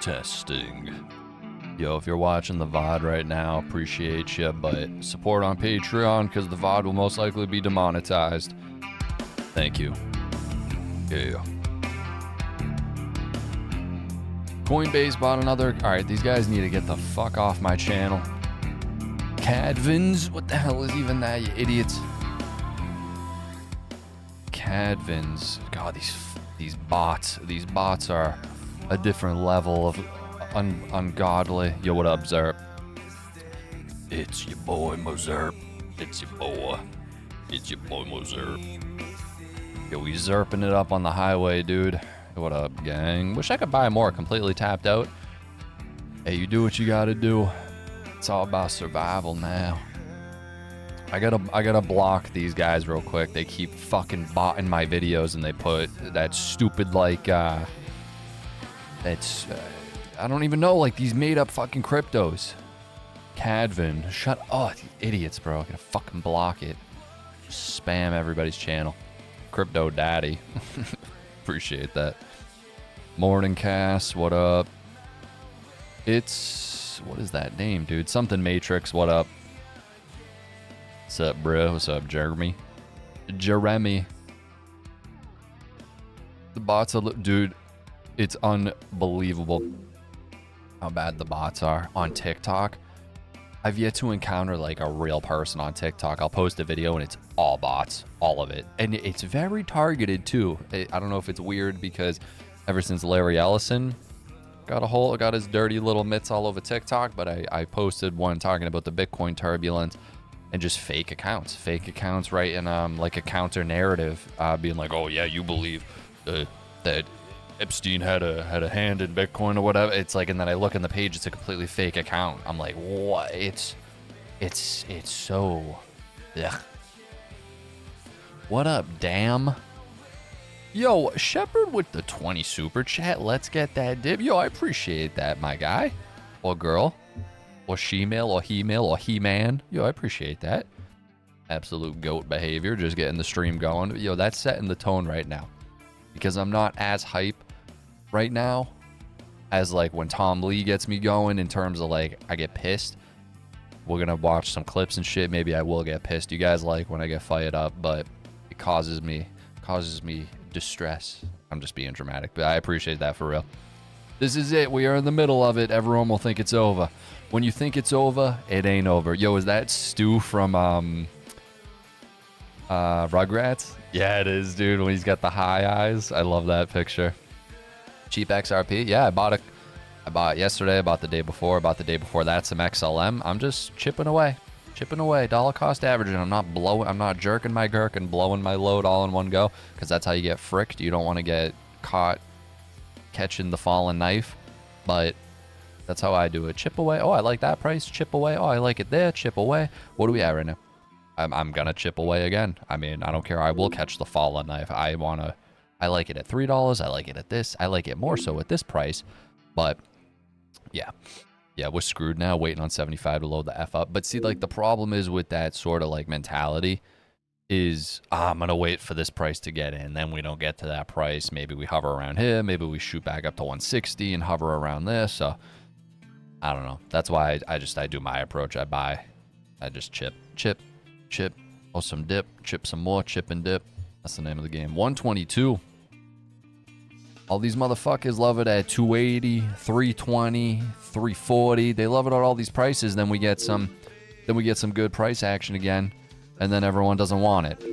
Testing. Yo, if you're watching the VOD right now, appreciate you, but support on Patreon because the VOD will most likely be demonetized. Thank you. Yeah. Coinbase bought another. Alright, these guys need to get the fuck off my channel. Cadvins? What the hell is even that, you idiots? Cadvins. God, these bots. These bots are a different level of ungodly. Yo, what up, Zerp? It's your boy, Mozerp. It's your boy. It's your boy, Mozerp. Yo, we zerping it up on the highway, dude. What up, gang? Wish I could buy more. Completely tapped out. Hey, you do what you gotta do. It's all about survival now. I gotta block these guys real quick. They keep fucking botting my videos and they put that stupid like I don't even know, like these made up fucking cryptos. Cadvin, shut up, idiots, bro. I gotta fucking block it. Just spam everybody's channel. Crypto daddy. Appreciate that. Morning Cass, what up? It's, what is that name, dude? Something Matrix, what up? What's up, bro? What's up, Jeremy? Jeremy. The bots are, dude, it's unbelievable how bad the bots are on TikTok. I've yet to encounter like a real person on TikTok. I'll post a video and it's all bots, all of it. And it's very targeted too. I don't know if it's weird because ever since Larry Ellison got his dirty little mitts all over TikTok, but I posted one talking about the Bitcoin turbulence and just fake accounts right in like a counter narrative, being like, oh yeah, you believe that Epstein had a hand in Bitcoin or whatever. It's like, and then I look in the page, it's a completely fake account. I'm like, what? It's so, ugh. What up, damn? Yo, Shepard with the 20 super chat. Let's get that dib. Yo, I appreciate that, my guy. Or girl. Or she-male, or he-male, or he-man. Yo, I appreciate that. Absolute goat behavior, just getting the stream going. Yo, that's setting the tone right now. Because I'm not as hype right now as like when Tom Lee gets me going in terms of like I get pissed. We're gonna watch some clips and shit. Maybe I will get pissed. You guys like when I get fired up, but it causes me distress. I'm just being dramatic, but I appreciate that for real. This is it. We are in the middle of it. Everyone will think it's over. When you think it's over, it ain't over. Yo, is that Stu from Rugrats? Yeah, it is, dude. When he's got the high eyes. I love that picture. Cheap XRP. Yeah, I bought it yesterday, I bought the day before, that, some XLM. I'm just chipping away, dollar cost averaging. I'm not jerking my gherk and blowing my load all in one go, because that's how you get fricked. You don't want to get caught catching the fallen knife, but that's how I do it. Chip away. Oh, I like that price. Chip away. Oh, I like it there. Chip away. What do we have right now? I'm gonna chip away again. I mean, I don't care. I will catch the fallen knife. I like it at $3. I like it at this. I like it more so at this price. But yeah, we're screwed now. Waiting on 75 to load the F up. But see, like the problem is with that sort of like mentality is I'm gonna wait for this price to get in. Then we don't get to that price. Maybe we hover around here. Maybe we shoot back up to 160 and hover around this. So I don't know. That's why I do my approach. I just chip. Oh, some dip. Chip some more. Chip and dip. That's the name of the game. 122. All these motherfuckers love it at 280, 320, 340. They love it at all these prices. Then we get some good price action again, and then everyone doesn't want it.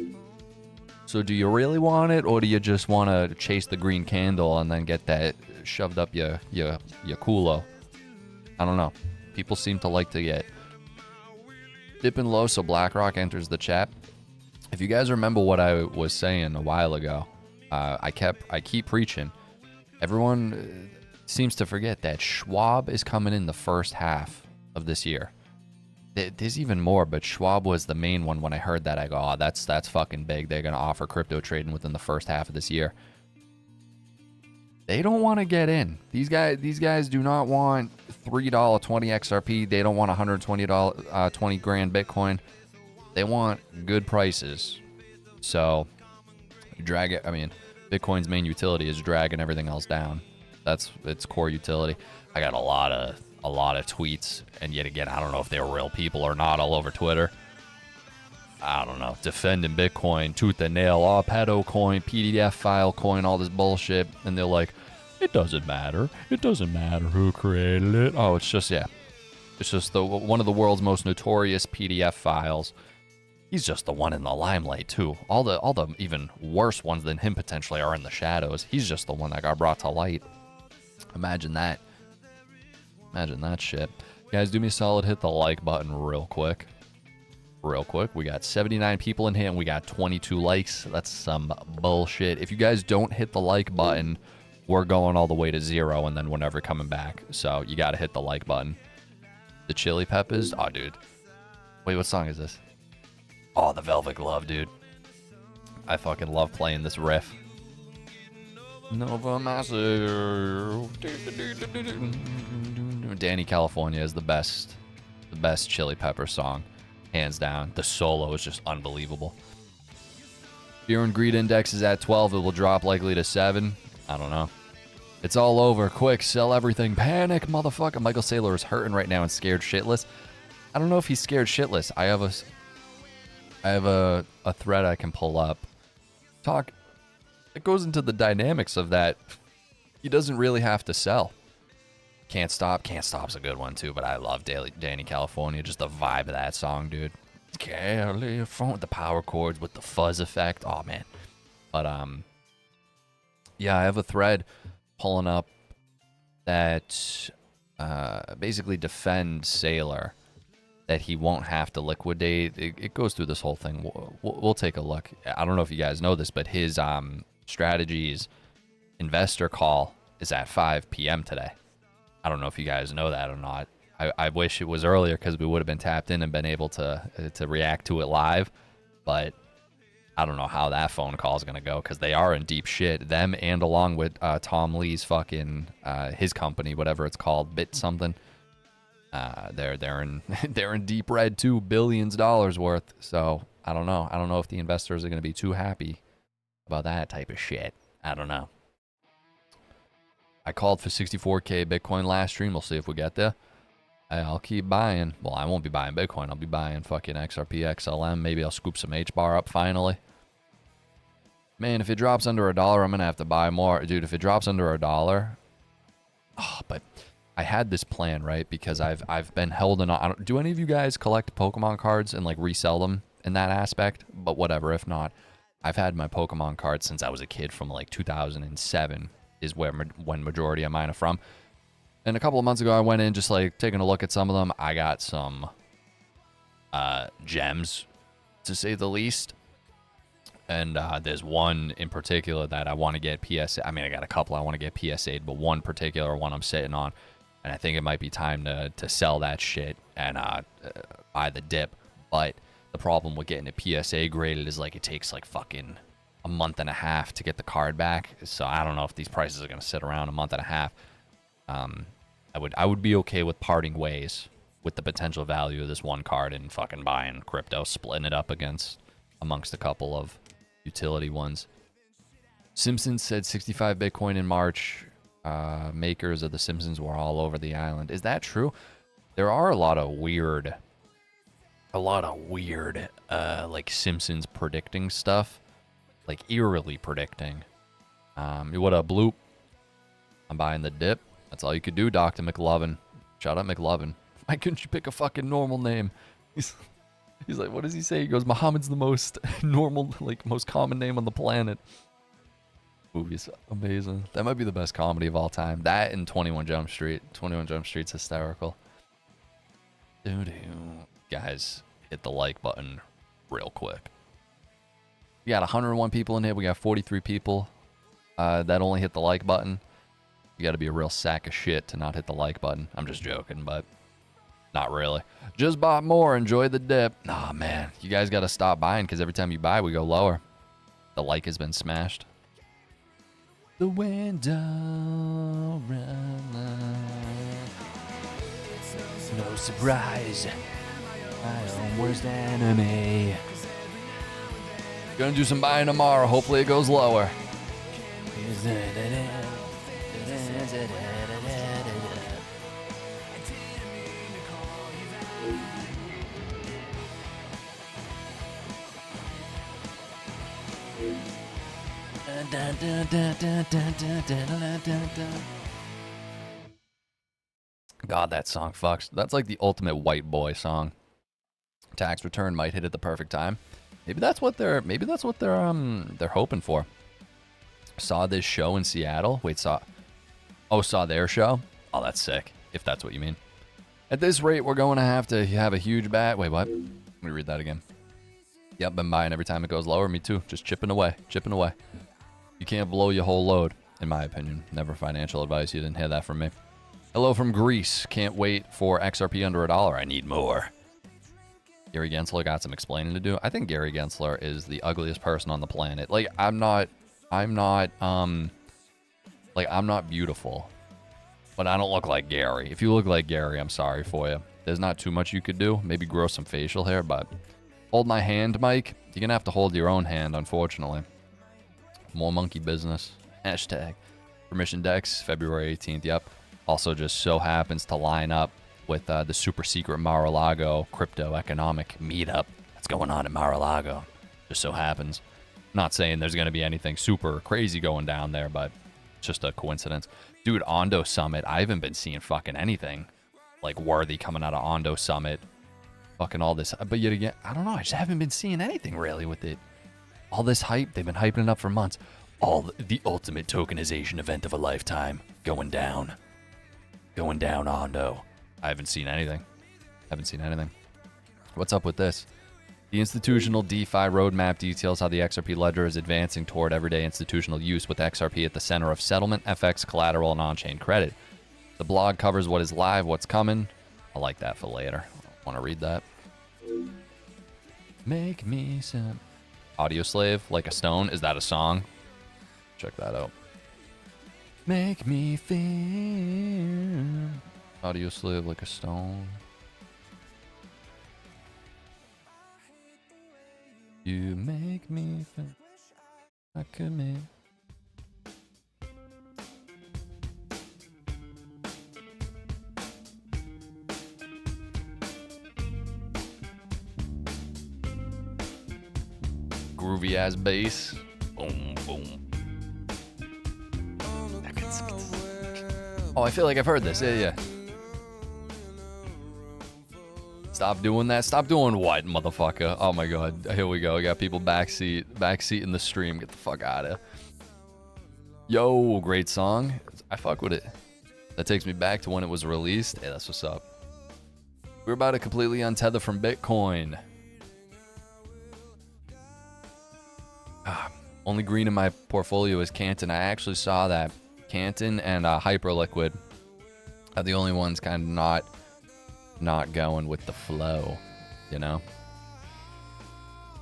So do you really want it, or do you just want to chase the green candle and then get that shoved up your culo? I don't know. People seem to like to get dipping low, so BlackRock enters the chat. If you guys remember what I was saying a while ago, I keep preaching. Everyone seems to forget that Schwab is coming in the first half of this year. There's even more, but Schwab was the main one. When I heard that, I go, oh, that's fucking big. They're gonna offer crypto trading within the first half of this year. They don't want to get in. These guys do not want $3.20 XRP. They don't want $120 20 grand Bitcoin. They want good prices. So drag it. I mean, Bitcoin's main utility is dragging everything else down. That's its core utility. I got a lot of tweets, and yet again, I don't know if they're real people or not all over Twitter. I don't know, defending Bitcoin, tooth and nail, pedo coin, PDF file coin, all this bullshit. And they're like, it doesn't matter. It doesn't matter who created it. Oh, it's just, yeah. It's just one of the world's most notorious PDF files. He's just the one in the limelight, too. All the even worse ones than him potentially are in the shadows. He's just the one that got brought to light. Imagine that. Imagine that shit. Guys, do me a solid, hit the like button real quick. We got 79 people in here and we got 22 likes. That's some bullshit. If you guys don't hit the like button, we're going all the way to 0 and then we're never coming back. So you got to hit the like button. The Chili Peppers. Oh, dude. Wait, what song is this? Oh, the Velvet Glove, dude. I fucking love playing this riff. Nova Massive. Danny California is the best Chili Pepper song. Hands down. The solo is just unbelievable. Fear and Greed Index is at 12. It will drop likely to 7. I don't know. It's all over. Quick, sell everything. Panic, motherfucker. Michael Saylor is hurting right now and scared shitless. I don't know if he's scared shitless. I have a thread I can pull up. It goes into the dynamics of that. He doesn't really have to sell. Can't Stop's a good one too, but I love Danny California. Just the vibe of that song, dude. California with the power chords with the fuzz effect. Oh man. But yeah, I have a thread pulling up that basically defends Saylor, that he won't have to liquidate. It goes through this whole thing. We'll take a look. I don't know if you guys know this, but his strategies investor call is at 5 p.m. today. I don't know if you guys know that or not. I wish it was earlier because we would have been tapped in and been able to react to it live. But I don't know how that phone call is going to go because they are in deep shit. Them and along with Tom Lee's fucking, his company, whatever it's called, Bit something. They're in deep red too, billions of dollars worth. So I don't know. I don't know if the investors are going to be too happy about that type of shit. I don't know. I called for 64K Bitcoin last stream. We'll see if we get there. I'll keep buying. Well, I won't be buying Bitcoin. I'll be buying fucking XRP, XLM. Maybe I'll scoop some H-bar up finally. Man, if it drops under $1, I'm going to have to buy more. Dude, if it drops under $1... Oh, but I had this plan, right? Because I've been held in... Do any of you guys collect Pokemon cards and like resell them in that aspect? But whatever, if not. I've had my Pokemon cards since I was a kid from like 2007 is when majority of mine are from. And a couple of months ago, I went in just like taking a look at some of them. I got some gems, to say the least. And there's one in particular that I want to get PSA. I mean, I got a couple I want to get PSA'd, but one particular one I'm sitting on. And I think it might be time to sell that shit and buy the dip. But the problem with getting a PSA graded is like it takes like fucking a month and a half to get the card back. So I don't know if these prices are going to sit around a month and a half. I would be okay with parting ways with the potential value of this one card and fucking buying crypto, splitting it up amongst a couple of utility ones. Simpsons said 65 Bitcoin in March. Makers of The Simpsons were all over the island. Is that true? There are a lot of weird like Simpsons predicting stuff, like eerily predicting. What up, Bloop? I'm buying the dip. That's all you could do, Dr. McLovin. Shout out McLovin. Why couldn't you pick a fucking normal name? He's like, what does he say? He goes, Muhammad's the most normal, like most common name on the planet. Movie's amazing. That might be the best comedy of all time. That and 21 Jump Street. 21 Jump Street's hysterical. Guys, hit the like button real quick. We got 101 people in here. We got 43 people that only hit the like button. You got to be a real sack of shit to not hit the like button. I'm just joking, but not really. Just bought more. Enjoy the dip. Nah, man. You guys got to stop buying because every time you buy, we go lower. The like has been smashed. The window. No surprise. My own worst enemy. Gonna do some buying tomorrow. Hopefully it goes lower. God, that song fucks. That's like the ultimate white boy song. Tax return might hit at the perfect time. Maybe that's what they're hoping for. Saw this show in Seattle. Wait, saw their show? Oh, that's sick. If that's what you mean. At this rate, we're going to have a huge bat. Wait, what? Let me read that again. Yep, been buying every time it goes lower. Me too. Just chipping away, chipping away. You can't blow your whole load, in my opinion. Never financial advice. You didn't hear that from me. Hello from Greece. Can't wait for XRP under $1. I need more. Gary Gensler got some explaining to do. I think Gary Gensler is the ugliest person on the planet. Like, I'm not beautiful, but I don't look like Gary. If you look like Gary, I'm sorry for you. There's not too much you could do. Maybe grow some facial hair, but hold my hand, Mike. You're gonna have to hold your own hand, unfortunately. More monkey business. Hashtag. Permission Dex, February 18th. Yep. Also just so happens to line up with the super secret Mar-a-Lago crypto economic meetup that's going on in Mar-a-Lago. Just so happens. Not saying there's going to be anything super crazy going down there, but it's just a coincidence. Dude, Ondo Summit, I haven't been seeing fucking anything like worthy coming out of Ondo Summit. Fucking all this. But yet again, I don't know. I just haven't been seeing anything really with it. All this hype, they've been hyping it up for months. All the ultimate tokenization event of a lifetime going down. Going down, Ondo. I haven't seen anything. What's up with this? The institutional DeFi roadmap details how the XRP ledger is advancing toward everyday institutional use with XRP at the center of settlement, FX, collateral, and on-chain credit. The blog covers what is live, what's coming. I like that for later. Want to read that? Make me some... Audio Slave, Like a Stone. Is that a song? Check that out. Make me feel... Audio Slave, Like a Stone. You make me feel like a man. Groovy ass bass. Boom, boom. Oh, I feel like I've heard this. Yeah. Stop doing that. Stop doing what, motherfucker? Oh my god. Here we go. I got people backseat in the stream. Get the fuck out of here. Yo, great song. I fuck with it. That takes me back to when it was released. Hey, that's what's up. We're about to completely untether from Bitcoin. Only green in my portfolio is Canton. I actually saw that. Canton and Hyperliquid are the only ones kind of not going with the flow, you know?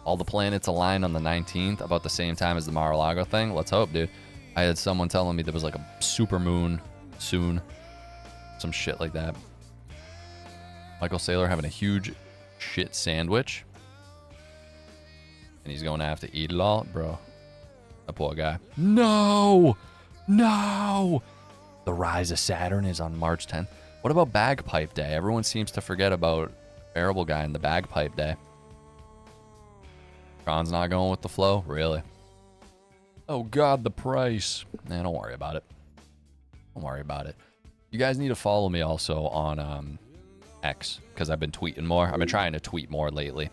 All the planets align on the 19th about the same time as the Mar-a-Lago thing. Let's hope, dude. I had someone telling me there was like a super moon soon. Some shit like that. Michael Saylor having a huge shit sandwich. And he's going to have to eat it all. Bro, that poor guy. No! The Rise of Saturn is on March 10th. What about Bagpipe Day? Everyone seems to forget about Bearable Guy and the Bagpipe Day. Tron's not going with the flow? Really? Oh god, the price. Nah, don't worry about it. Don't worry about it. You guys need to follow me also on X, because I've been tweeting more. I've been trying to tweet more lately,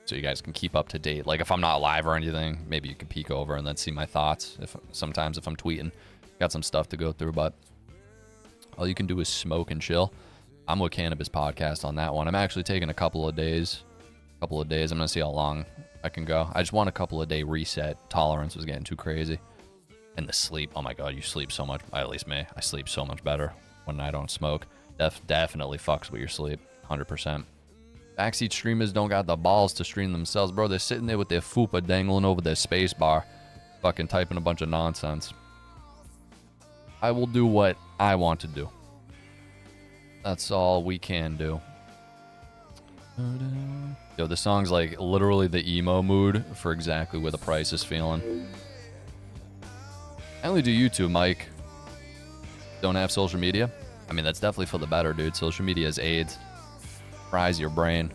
so you guys can keep up to date. Like if I'm not live or anything, maybe you can peek over and then see my thoughts. Sometimes if I'm tweeting, got some stuff to go through, but all you can do is smoke and chill. I'm with Cannabis Podcast on that one. I'm actually taking a couple of days. I'm gonna see how long I can go. I just want a couple of day reset. Tolerance was getting too crazy. And the sleep, oh my god, you sleep so much. At least me, I sleep so much better when I don't smoke. Definitely fucks with your sleep, 100%. Backseat streamers don't got the balls to stream themselves, bro. They're sitting there with their fupa dangling over their space bar, fucking typing a bunch of nonsense. I will do what I want to do. That's all we can do. Yo, this song's like literally the emo mood for exactly where the price is feeling. I only do YouTube, Mike. don't have social media. I mean, that's definitely for the better, dude. Social media is AIDS. Fries your brain.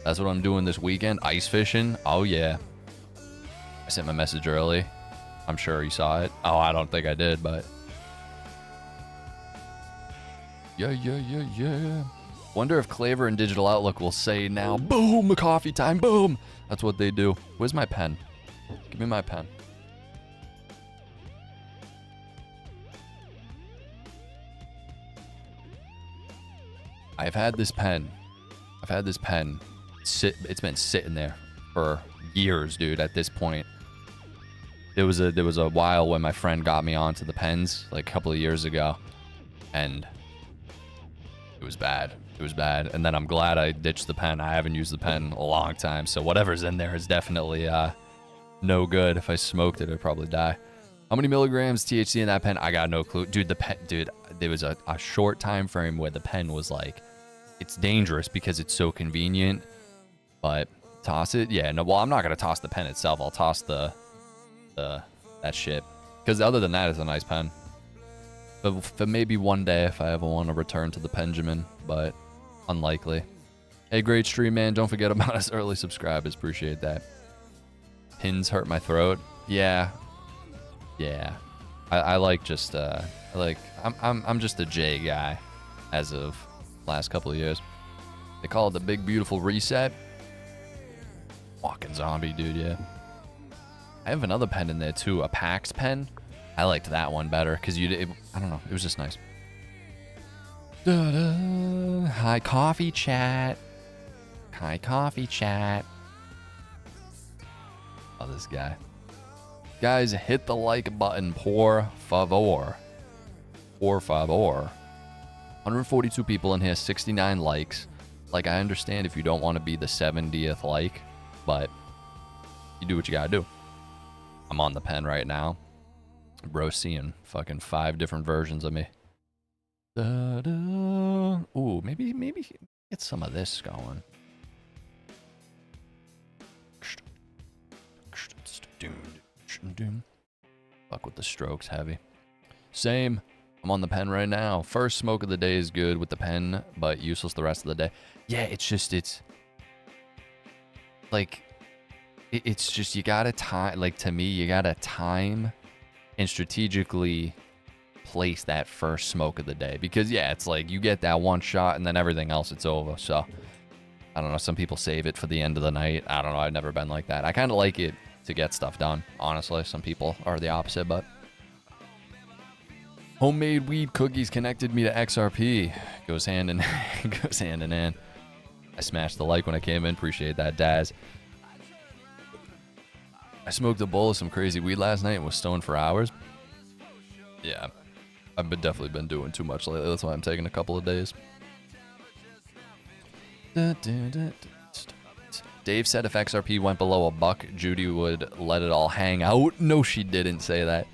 That's what I'm doing this weekend. Ice fishing. Oh, yeah. I sent my message early. I'm sure you saw it. Oh, I don't think I did, but... Yeah. Wonder if Claver and Digital Outlook will say now, boom, coffee time, boom. That's what they do. Where's my pen? Give me my pen. I've had this pen. It's been sitting there for years, dude, at this point. There was a while when my friend got me onto the pens, like a couple of years ago, and it was bad. And then I'm glad I ditched the pen. I haven't used the pen a long time, so whatever's in there is definitely no good. If I smoked it, I'd probably die. How many milligrams THC in that pen? I got no clue. Dude, there was a short time frame where the pen was like, it's dangerous because it's so convenient, but toss it? Yeah, no, well, I'm not going to toss the pen itself. I'll toss that shit. Because other than that, it's a nice pen. But for maybe one day if I ever want to return to the Benjamin, but unlikely. Hey, great stream, man. Don't forget about us early subscribers. Appreciate that. Pins hurt my throat. Yeah. I like just I'm just a J guy as of last couple of years. They call it the big beautiful reset. Walking zombie, dude. Yeah. I have another pen in there too, a PAX pen. I liked that one better because I don't know, it was just nice. Hi, coffee chat. Oh, this guy. Guys, hit the like button, por favor. 142 people in here, 69 likes. Like, I understand if you don't want to be the 70th like, but you do what you gotta do. I'm on the pen right now. Bro, seeing fucking 5 different versions of me. Ooh, maybe get some of this going. Fuck with the strokes, heavy. Same. I'm on the pen right now. First smoke of the day is good with the pen, but useless the rest of the day. Yeah, it's just you gotta time, like, to me, you gotta time and strategically place that first smoke of the day. Because, yeah, it's like you get that one shot and then everything else, it's over. So, I don't know. Some people save it for the end of the night. I don't know. I've never been like that. I kind of like it to get stuff done, honestly. Some people are the opposite, but... Homemade weed cookies connected me to XRP. Goes hand in hand. I smashed the like when I came in. Appreciate that, Daz. I smoked a bowl of some crazy weed last night and was stoned for hours. Yeah, I've definitely been doing too much lately. That's why I'm taking a couple of days. Dave said if XRP went below $1, Judy would let it all hang out. No, she didn't say that.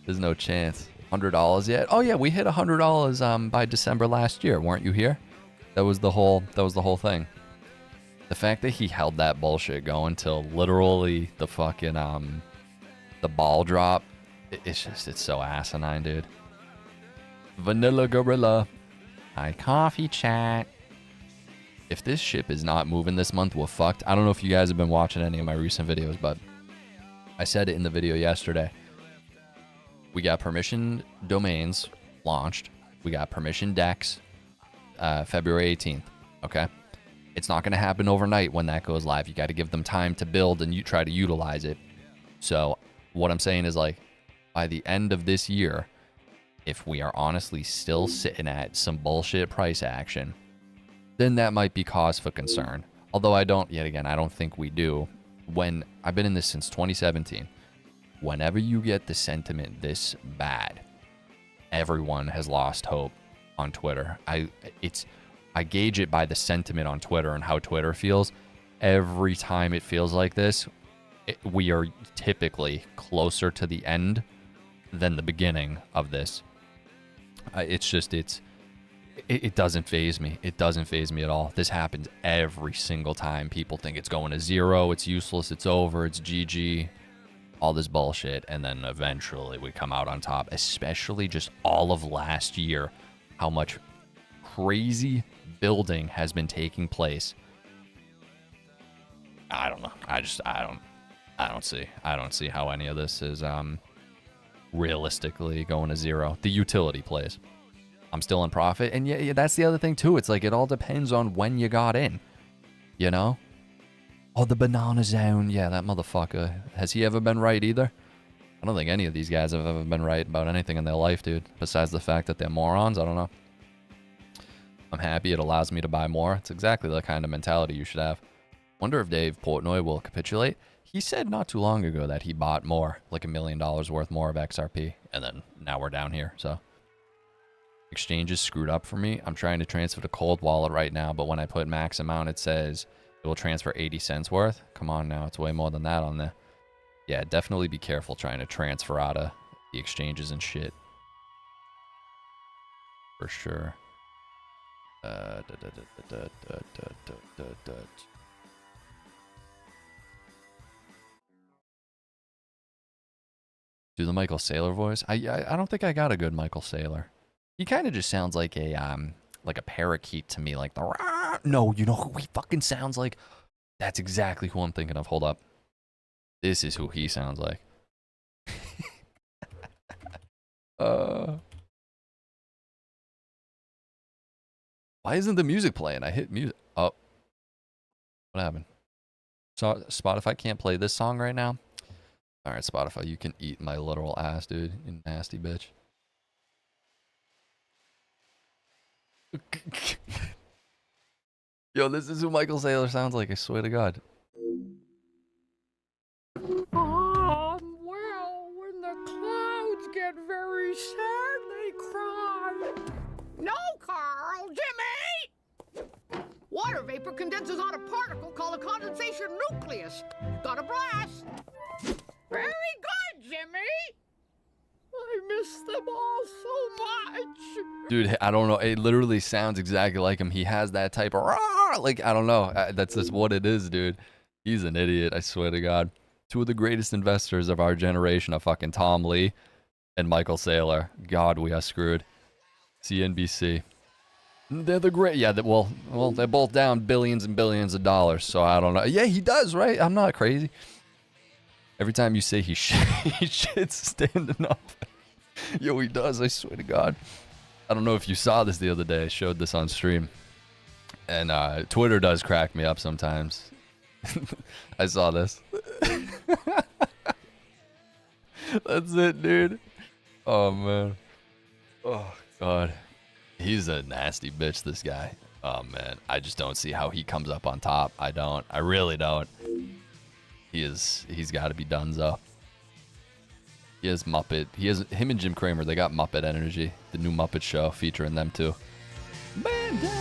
There's no chance. $100 yet? Oh yeah, we hit $100 by December last year. Weren't you here? That was the whole thing. The fact that he held that bullshit going till literally the fucking the ball drop, it's so asinine, dude. Vanilla Gorilla. Hi, coffee chat. If this ship is not moving this month, we're fucked. I don't know if you guys have been watching any of my recent videos, but I said it in the video yesterday. We got permission domains launched. We got permission DEX February 18th. Okay. It's not going to happen overnight when that goes live. You got to give them time to build and you try to utilize it. So what I'm saying is, like, by the end of this year, if we are honestly still sitting at some bullshit price action, then that might be cause for concern. Although I don't think we do. When I've been in this since 2017, whenever you get the sentiment this bad, everyone has lost hope on Twitter. I gauge it by the sentiment on Twitter and how Twitter feels. Every time it feels like this, we are typically closer to the end than the beginning of this. It doesn't faze me. It doesn't faze me at all. This happens every single time. People think it's going to zero, it's useless, it's over, it's GG. all this bullshit, and then eventually we come out on top, especially just all of last year, how much crazy building has been taking place. I don't know. I don't see how any of this is realistically going to zero. The utility plays. I'm still in profit, and yeah, that's the other thing too. It's like it all depends on when you got in, you know? Oh, the banana zone. Yeah, that motherfucker. Has he ever been right either? I don't think any of these guys have ever been right about anything in their life, dude. Besides the fact that they're morons. I don't know. I'm happy it allows me to buy more. It's exactly the kind of mentality you should have. Wonder if Dave Portnoy will capitulate. He said not too long ago that he bought more, like $1 million worth more of XRP. And then now we're down here, so. Exchange is screwed up for me. I'm trying to transfer to Cold Wallet right now, but when I put max amount, it says it will transfer 80 cents worth. Come on now, it's way more than that on there. Yeah, definitely be careful trying to transfer out of the exchanges and shit. For sure. Do the Michael Saylor voice? I don't think I got a good Michael Saylor. He kind of just sounds like a parakeet to me, like the rah! No, you know who he fucking sounds like? That's exactly who I'm thinking of. Hold up. This is who he sounds like. Why isn't the music playing? I hit music. Oh. What happened? So Spotify can't play this song right now? Alright, Spotify, you can eat my literal ass, dude. You nasty bitch. Yo, this is who Michael Saylor sounds like, I swear to God. Well, when the clouds get very sad, they cry. No, Carl, Jimmy! Water vapor condenses on a particle called a condensation nucleus. Got a blast. Very good, Jimmy. I miss them all so much. Dude, I don't know. It literally sounds exactly like him. He has that type of rah, like, I don't know. That's just what it is, dude. He's an idiot, I swear to God. Two of the greatest investors of our generation are fucking Tom Lee and Michael Saylor. God, we are screwed. CNBC. They're the great. Yeah, well, they're both down billions and billions of dollars, so I don't know. Yeah, he does, right? I'm not crazy. Every time you say he shit's standing up. Yo, he does, I swear to God. I don't know if you saw this the other day. I showed this on stream. And Twitter does crack me up sometimes. I saw this. That's it, dude. Oh, man. Oh, God. He's a nasty bitch, this guy. Oh, man. I just don't see how he comes up on top. I don't. I really don't. He's got to be donezo. He has Muppet. Him and Jim Cramer, they got Muppet energy. The new Muppet show featuring them too. Man down.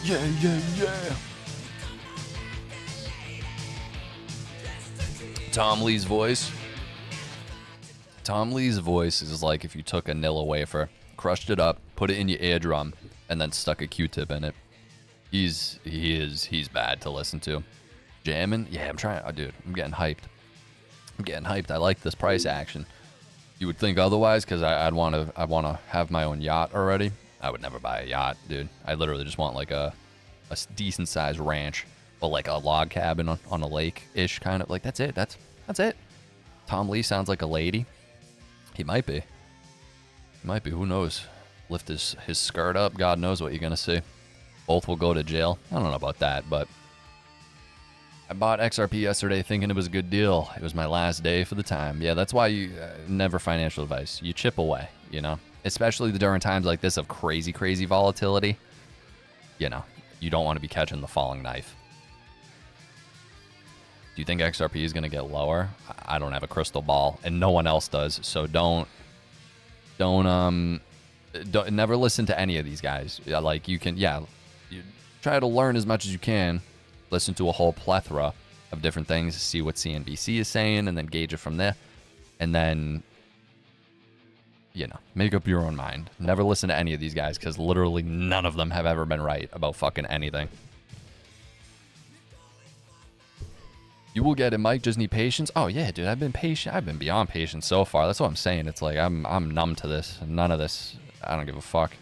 Yeah, yeah, yeah. Tom Lee's voice. Tom Lee's voice is like if you took a Nilla wafer, crushed it up, put it in your eardrum, and then stuck a Q-tip in it. He's bad to listen to. Jamming? Yeah, I'm trying. Oh, dude, I'm getting hyped. I like this price action. You would think otherwise, because I'd want to have my own yacht already. I would never buy a yacht, dude. I literally just want like a decent sized ranch, but like a log cabin on a lake-ish kind of. Like that's it. That's it. Tom Lee sounds like a lady. He might be. Who knows? Lift his skirt up. God knows what you're gonna see. Both will go to jail. I don't know about that, but I bought XRP yesterday thinking it was a good deal. It was my last day for the time. Yeah, that's why you never financial advice. You chip away, you know, especially during times like this of crazy volatility. You know, you don't want to be catching the falling knife. Do you think XRP is going to get lower? I don't have a crystal ball, and no one else does. So don't never listen to any of these guys. Like you try to learn as much as you can. Listen to a whole plethora of different things, see what CNBC is saying, and then gauge it from there. And then, you know, make up your own mind. Never listen to any of these guys, because literally none of them have ever been right about fucking anything. You will get it, Mike. Just need patience. Oh yeah, dude. I've been patient. I've been beyond patient so far. That's what I'm saying. It's like I'm numb to this. None of this. I don't give a fuck.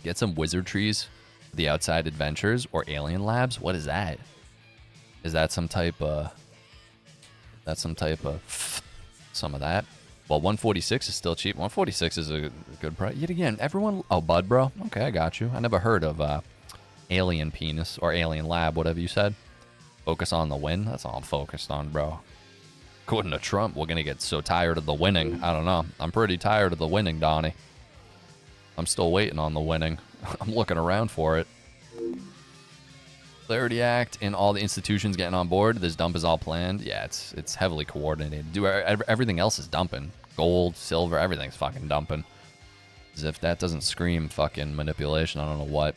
Get some wizard trees, the outside adventures or alien labs. What is that? Is that some type of? That's some type of some of that. Well, 146 is still cheap. 146 is a good price. Yet again, everyone. Oh, Bud, bro. Okay, I got you. I never heard of alien penis or alien lab, whatever you said. Focus on the win. That's all I'm focused on, bro. According to Trump, we're gonna get so tired of the winning. I don't know. I'm pretty tired of the winning, Donnie. I'm still waiting on the winning. I'm looking around for it. Clarity Act and all the institutions getting on board. This dump is all planned. Yeah, it's heavily coordinated. Everything else is dumping. Gold, silver, everything's fucking dumping. As if that doesn't scream fucking manipulation. I don't know what.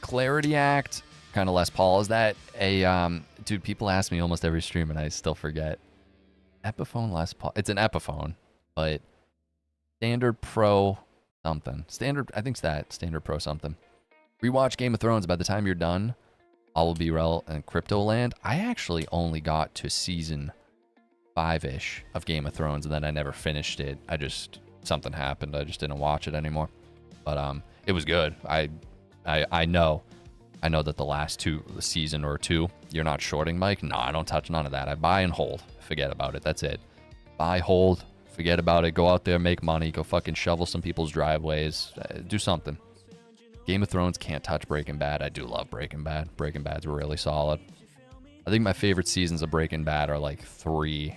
Clarity Act, kind of less Paul. Is that a dude? People ask me almost every stream, and I still forget. Epiphone Les Paul. It's an Epiphone, but Standard Pro something. Standard. I think it's that Standard Pro something. Rewatch Game of Thrones. By the time you're done, all will be in Crypto Land. I actually only got to season 5-ish of Game of Thrones, and then I never finished it. Something happened. I just didn't watch it anymore. But it was good. I know that the last season or two, you're not shorting, Mike. No, I don't touch none of that. I buy and hold. Forget about it. That's it. Buy, hold. Forget about it. Go out there, make money. Go fucking shovel some people's driveways. Do something. Game of Thrones can't touch Breaking Bad. I do love Breaking Bad. Breaking Bad's really solid. I think my favorite seasons of Breaking Bad are like 3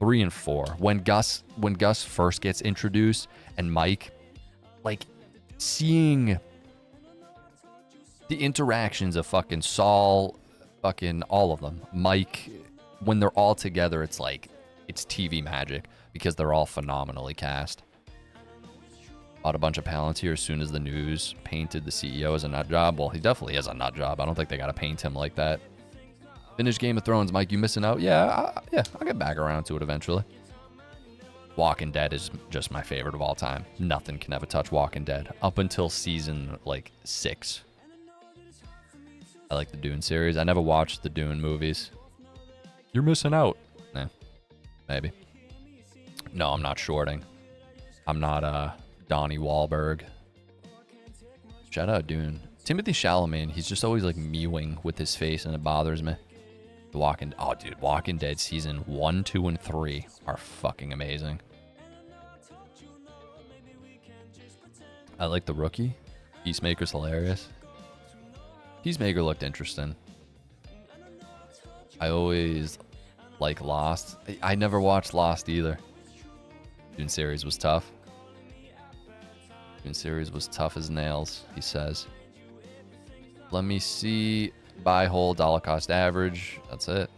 and 4. When Gus first gets introduced and Mike, like seeing the interactions of fucking Saul, fucking all of them, Mike, when they're all together, it's like it's TV magic because they're all phenomenally cast. Bought a bunch of Palantir as soon as the news painted the CEO as a nut job. Well, he definitely is a nut job. I don't think they got to paint him like that. Finish Game of Thrones, Mike. You missing out? Yeah, I'll get back around to it eventually. Walking Dead is just my favorite of all time. Nothing can ever touch Walking Dead up until season like 6. I like the Dune series. I never watched the Dune movies. You're missing out. Nah, maybe. No, I'm not shorting. I'm not Donnie Wahlberg. Shout out Dune. Timothy Chalamet, he's just always like mewing with his face and it bothers me. Walking Dead season 1, 2, and 3 are fucking amazing. I like the Rookie. Peacemaker's hilarious. Peacemaker looked interesting. I always like Lost. I never watched Lost either. Dune series was tough. Dune series was tough as nails, he says. Let me see. Buy, hold, dollar cost average. That's it.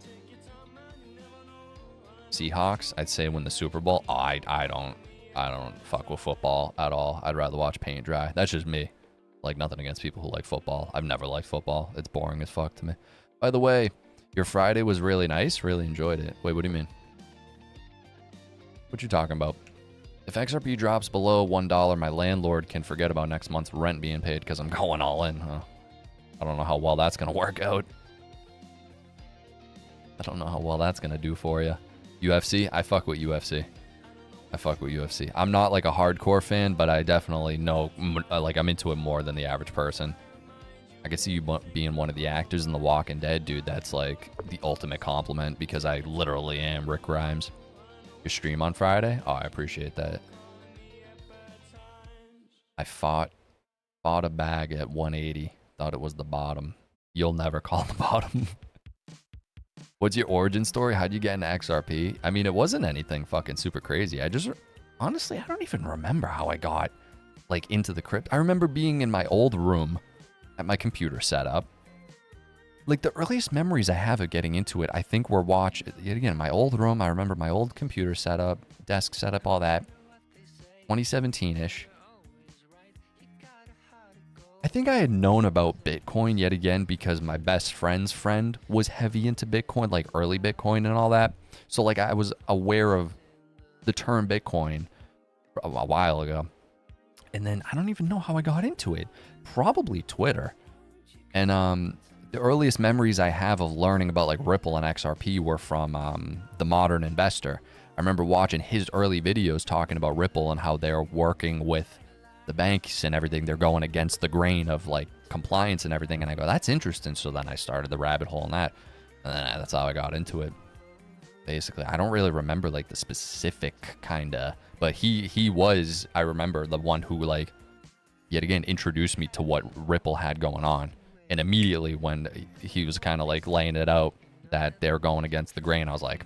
Seahawks, I'd say win the Super Bowl. Oh, I don't fuck with football at all. I'd rather watch paint dry. That's just me. Like, nothing against people who like football. I've never liked football. It's boring as fuck to me. By the way, your Friday was really nice. Really enjoyed it. Wait, what do you mean? What you talking about? If XRP drops below $1, my landlord can forget about next month's rent being paid because I'm going all in. Huh? I don't know how well that's going to work out. I don't know how well that's going to do for you. UFC? I fuck with UFC. I'm not like a hardcore fan, but I definitely know, like I'm into it more than the average person. I could see you being one of the actors in The Walking Dead, dude. That's like the ultimate compliment because I literally am Rick Grimes. Your stream on Friday? Oh, I appreciate that. I fought a bag at 180. Thought it was the bottom. You'll never call the bottom. What's your origin story? How'd you get into XRP? I mean, it wasn't anything fucking super crazy. Honestly, I don't even remember how I got like into the crypto. I remember being in my old room at my computer setup. Like the earliest memories I have of getting into it, I think were yet again, my old room. I remember my old computer setup, desk setup, all that. 2017-ish. I think I had known about Bitcoin yet again because my best friend's friend was heavy into Bitcoin, like early Bitcoin and all that. So like I was aware of the term Bitcoin a while ago. And then I don't even know how I got into it. Probably Twitter. And The earliest memories I have of learning about like Ripple and XRP were from The Modern Investor. I remember watching his early videos talking about Ripple and how they're working with the banks and everything. They're going against the grain of like compliance and everything. And I go, that's interesting. So then I started the rabbit hole in that. And then that's how I got into it. Basically, I don't really remember like the specific kind of, but he was, I remember, the one who like, yet again, introduced me to what Ripple had going on. And immediately when he was kind of like laying it out that they're going against the grain, I was like,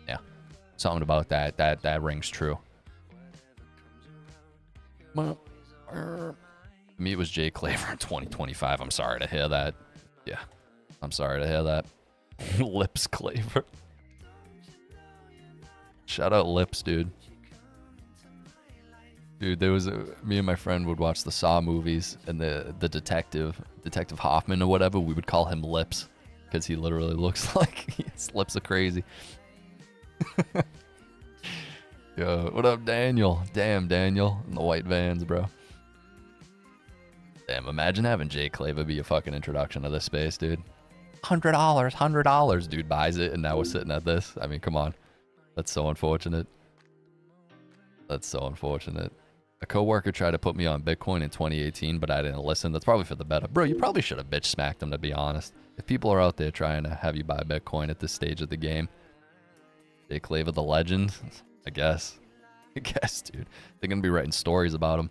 yeah, something about that rings true. Me, it was Jay Claver in 2025. I'm sorry to hear that. Yeah, I'm sorry to hear that. Lips Claver. Shout out Lips, dude. Dude, there was me and my friend would watch the Saw movies, and the Detective Hoffman or whatever, we would call him Lips because he literally looks like his lips are crazy. Yo, what up, Daniel? Damn, Daniel, in the white Vans, bro. Damn, imagine having Jay Claver be a fucking introduction to this space, dude. $100, dude buys it, and now we're sitting at this. I mean, come on. That's so unfortunate. That's so unfortunate. A coworker tried to put me on Bitcoin in 2018, but I didn't listen. That's probably for the better. Bro, you probably should have bitch smacked them, to be honest. If people are out there trying to have you buy Bitcoin at this stage of the game. Jay Claver, the legend? I guess. I guess, dude. They're going to be writing stories about him.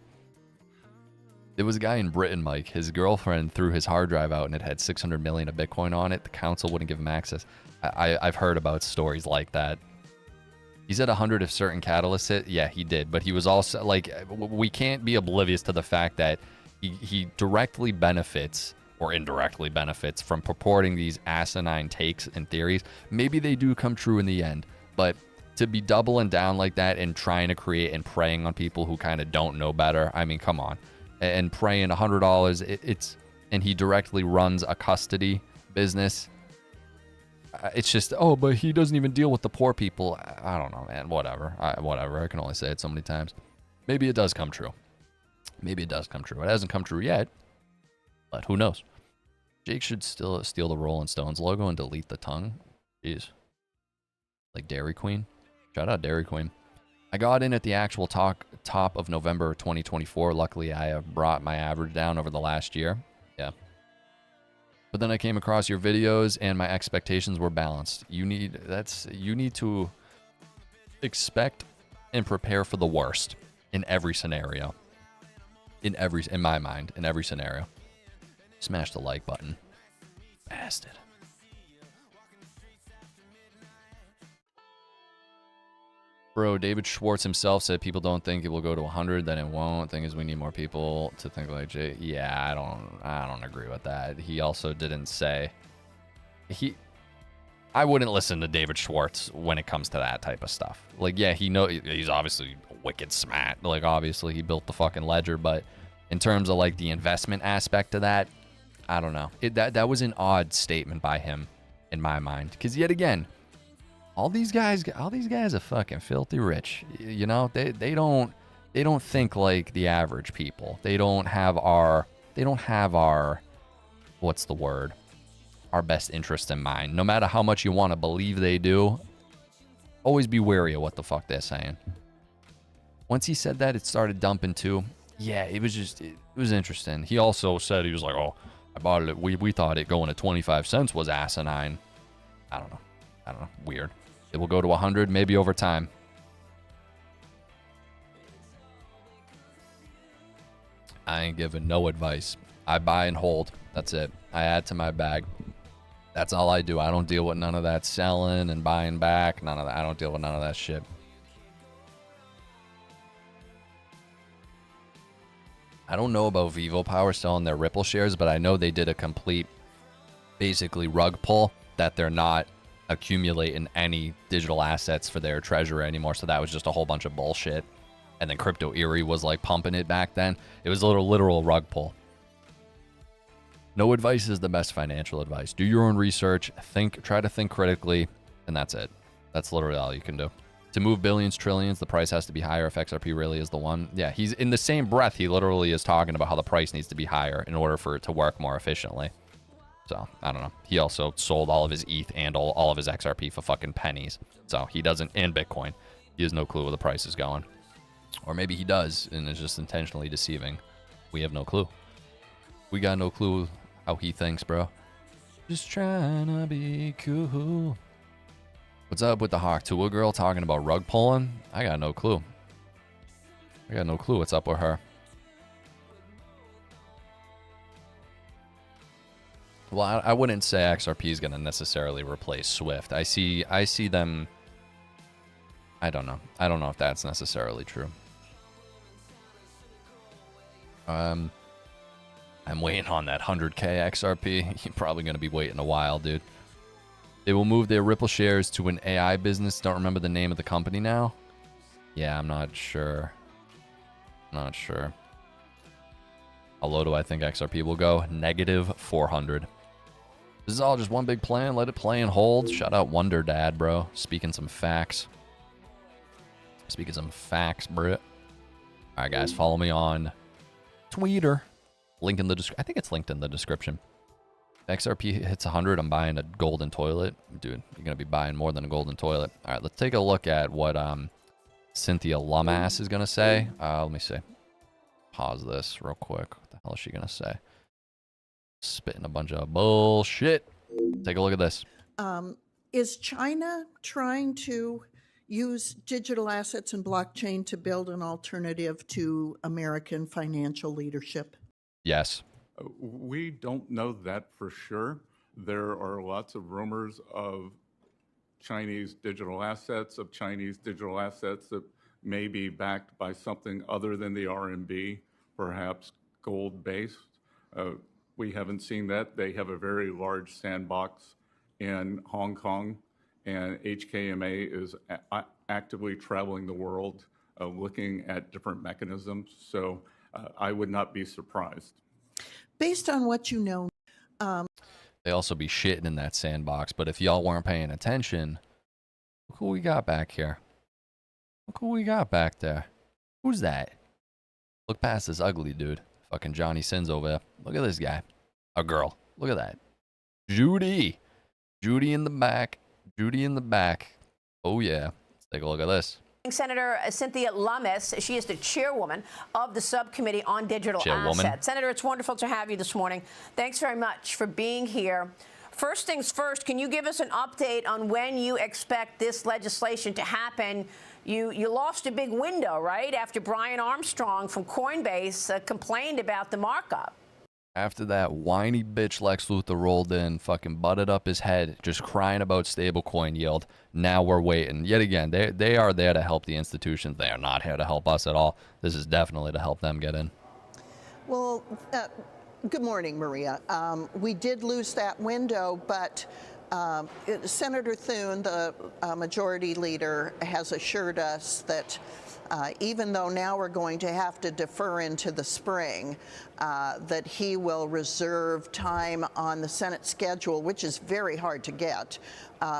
There was a guy in Britain, Mike. His girlfriend threw his hard drive out and it had 600 million of Bitcoin on it. The council wouldn't give him access. I've heard about stories like that. He said 100 if certain catalysts hit. Yeah, he did. But he was also, like, we can't be oblivious to the fact that he directly benefits or indirectly benefits from purporting these asinine takes and theories. Maybe they do come true in the end. But to be doubling down like that and trying to create and preying on people who kind of don't know better, I mean, come on. And praying $100, and he directly runs a custody business. It's just, oh, but he doesn't even deal with the poor people. I don't know, man. Whatever. Whatever. I can only say it so many times. Maybe it does come true. Maybe it does come true. It hasn't come true yet, but who knows? Jake should still steal the Rolling Stones logo and delete the tongue. Jeez. Like Dairy Queen. Shout out Dairy Queen. I got in at the actual top of November 2024. Luckily, I have brought my average down over the last year. Yeah. But then I came across your videos and my expectations were balanced. You need to expect and prepare for the worst in every scenario. In my mind, in every scenario. Smash the like button. Bastard. Bro, David Schwartz himself said people don't think it will go to 100, then it won't. Thing is, we need more people to think like Jay. Yeah, I don't agree with that. He also didn't say I wouldn't listen to David Schwartz when it comes to that type of stuff. Like, yeah, he's obviously wicked smart. Like, obviously he built the fucking ledger, but in terms of like the investment aspect of that, I don't know. That was an odd statement by him in my mind, because yet again, all these guys are fucking filthy rich. You know, they don't think like the average people. They don't have our what's the word? Our best interest in mind. No matter how much you want to believe they do, always be wary of what the fuck they're saying. Once he said that, it started dumping too. Yeah, it was interesting. He also said, he was like, oh, I bought it. We thought it going to 25 cents was asinine. I don't know. Weird. It will go to 100 maybe over time. I ain't giving no advice. I buy and hold. That's it. I add to my bag. That's all I do. I don't deal with none of that selling and buying back. None of that. I don't deal with none of that shit. I don't know about Vivo Power selling their Ripple shares, but I know they did a complete, basically, rug pull that they're not accumulating any digital assets for their treasury anymore. So that was just a whole bunch of bullshit. And then Crypto Erie was like pumping it back then. It was a literal rug pull. No advice is the best financial advice. Do your own research, try to think critically, and that's it. That's literally all you can do. To move billions, trillions, the price has to be higher if XRP really is the one. Yeah, he's in the same breath, he literally is talking about how the price needs to be higher in order for it to work more efficiently. So, I don't know. He also sold all of his ETH and all of his XRP for fucking pennies. So, he doesn't, and Bitcoin. He has no clue where the price is going. Or maybe he does and is just intentionally deceiving. We have no clue. We got no clue how he thinks, bro. Just trying to be cool. What's up with the Hawk Tua girl talking about rug pulling? I got no clue. I got no clue what's up with her. Well, I wouldn't say XRP is going to necessarily replace Swift. I see them. I don't know. I don't know if that's necessarily true. I'm waiting on that 100K XRP. You're probably going to be waiting a while, dude. They will move their Ripple shares to an AI business. Don't remember the name of the company now. Yeah, I'm not sure. Not sure. How low do I think XRP will go? Negative 400. This is all just one big plan. Let it play and hold. Shout out Wonder Dad, bro. Speaking some facts. Speaking some facts, Brit. All right, guys, follow me on Twitter. Link in the description. I think it's linked in the description. If XRP hits 100, I'm buying a golden toilet. Dude, you're going to be buying more than a golden toilet. All right, let's take a look at what Cynthia Lumass is going to say. Let me see. Pause this real quick. What the hell is she going to say? Spitting a bunch of bullshit. Take a look at this. Is China trying to use digital assets and blockchain to build an alternative to American financial leadership? Yes. We don't know that for sure. There are lots of rumors of Chinese digital assets that may be backed by something other than the RMB, perhaps gold-based. We haven't seen that. They have a very large sandbox in Hong Kong, and HKMA is actively traveling the world looking at different mechanisms. So I would not be surprised. Based on what you know, They also be shitting in that sandbox, but if y'all weren't paying attention, look who we got back here. Look who we got back there. Who's that? Look past this ugly dude. Fucking Johnny Sins over there. Look at this guy. A girl. Look at that. Judy. Judy in the back. Judy in the back. Oh, yeah. Let's take a look at this. Senator Cynthia Lummis, she is the chairwoman of the subcommittee on digital assets. Senator, it's wonderful to have you this morning. Thanks very much for being here. First things first, can you give us an update on when you expect this legislation to happen? You lost a big window, right, after Brian Armstrong from Coinbase complained about the markup. After that whiny bitch Lex Luthor rolled in, fucking butted up his head, just crying about stablecoin yield, now we're waiting. Yet again, they are there to help the institutions. They are not here to help us at all. This is definitely to help them get in. well, good morning, Maria. We did lose that window, but Senator Thune, the majority leader, has assured us that even though now we're going to have to defer into the spring, that he will reserve time on the Senate schedule, which is very hard to get,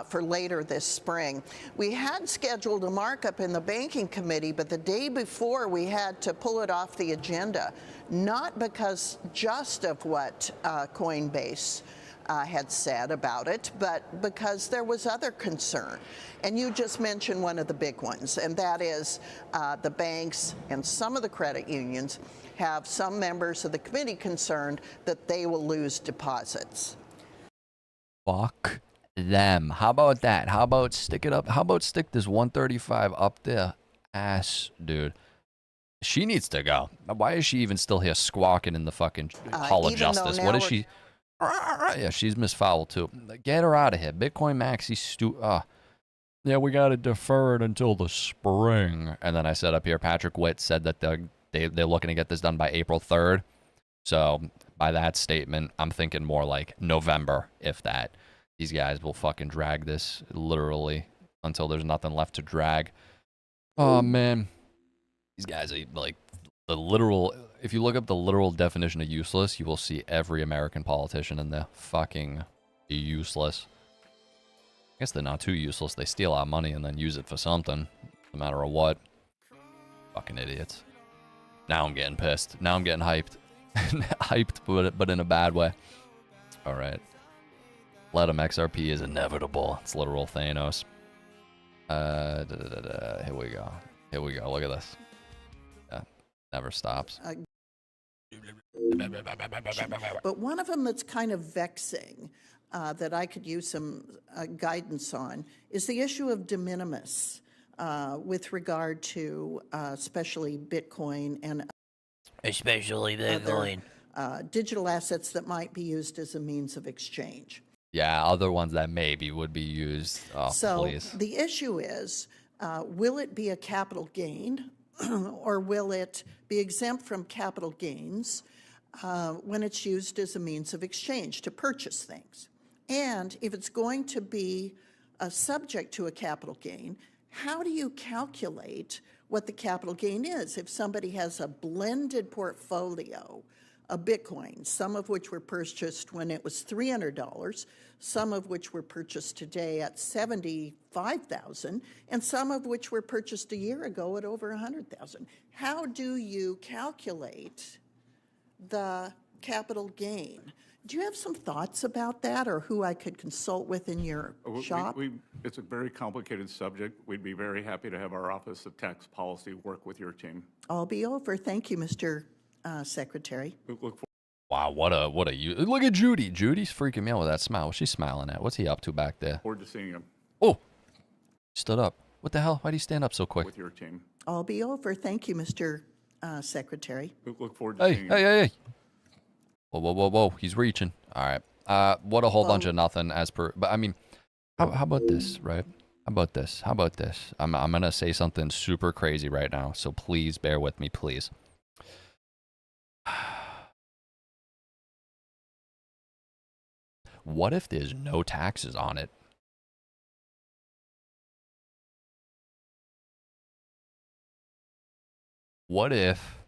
for later this spring. We had scheduled a markup in the Banking Committee, but the day before we had to pull it off the agenda, not because just of what Coinbase had said about it, but because there was other concern. And you just mentioned one of the big ones, and that is the banks and some of the credit unions have some members of the committee concerned that they will lose deposits. Fuck them. How about that? How about stick it up? How about stick this 135 up their ass, dude? She needs to go. Why is she even still here squawking in the fucking Hall of Justice? What is she? Yeah, she's Miss Fowl too. Get her out of here. Bitcoin Maxi yeah, we got to defer it until the spring. And then I said up here, Patrick Witt said that they're looking to get this done by April 3rd. So by that statement, I'm thinking more like November, if that. These guys will fucking drag this literally until there's nothing left to drag. Oh, man. These guys are like the literal... If you look up the literal definition of useless, you will see every American politician in there. Fucking useless. I guess they're not too useless. They steal our money and then use it for something, no matter what. Fucking idiots. Now I'm getting pissed. Now I'm getting hyped. Hyped, but in a bad way. All right. Let him. XRP is inevitable. It's literal Thanos. Here we go. Here we go. Look at this. Yeah, never stops. But one of them that's kind of vexing that I could use some guidance on is the issue of de minimis with regard to especially Bitcoin and digital assets that might be used as a means of exchange. Yeah, other ones that maybe would be used. Oh, so please. The issue is, will it be a capital gain or will it be exempt from capital gains when it's used as a means of exchange to purchase things? And if it's going to be subject to a capital gain, how do you calculate what the capital gain is? If somebody has a blended portfolio of Bitcoin, some of which were purchased when it was $300, some of which were purchased today at $75,000, and some of which were purchased a year ago at over $100,000. How do you calculate the capital gain? Do you have some thoughts about that, or who I could consult with in your shop? It's a very complicated subject. We'd be very happy to have our Office of Tax Policy work with your team. I'll be over. Thank you, Mr. Secretary. Wow, what a look at Judy. Judy's freaking me out with that smile. What's she smiling at? What's he up to back there? Forward to seeing him. Oh, stood up. What the hell? Why do you stand up so quick? With your team. I'll be over. Thank you, Mr. Secretary. Look forward to seeing him. Hey. Whoa. He's reaching. All right. What a whole bunch of nothing as per. But I mean, how about this, right? How about this? I'm going to say something super crazy right now. So please bear with me, please. What if there's no taxes on it? What if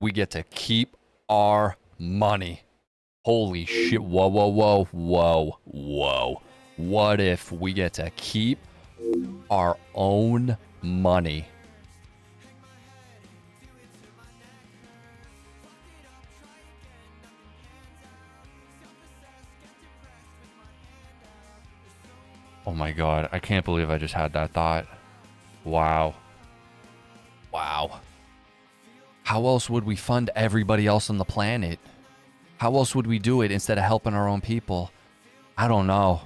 we get to keep our money? Holy shit. Whoa. What if we get to keep our own money? Oh my God, I can't believe I just had that thought. Wow. How else would we fund everybody else on the planet? How else would we do it instead of helping our own people? I don't know.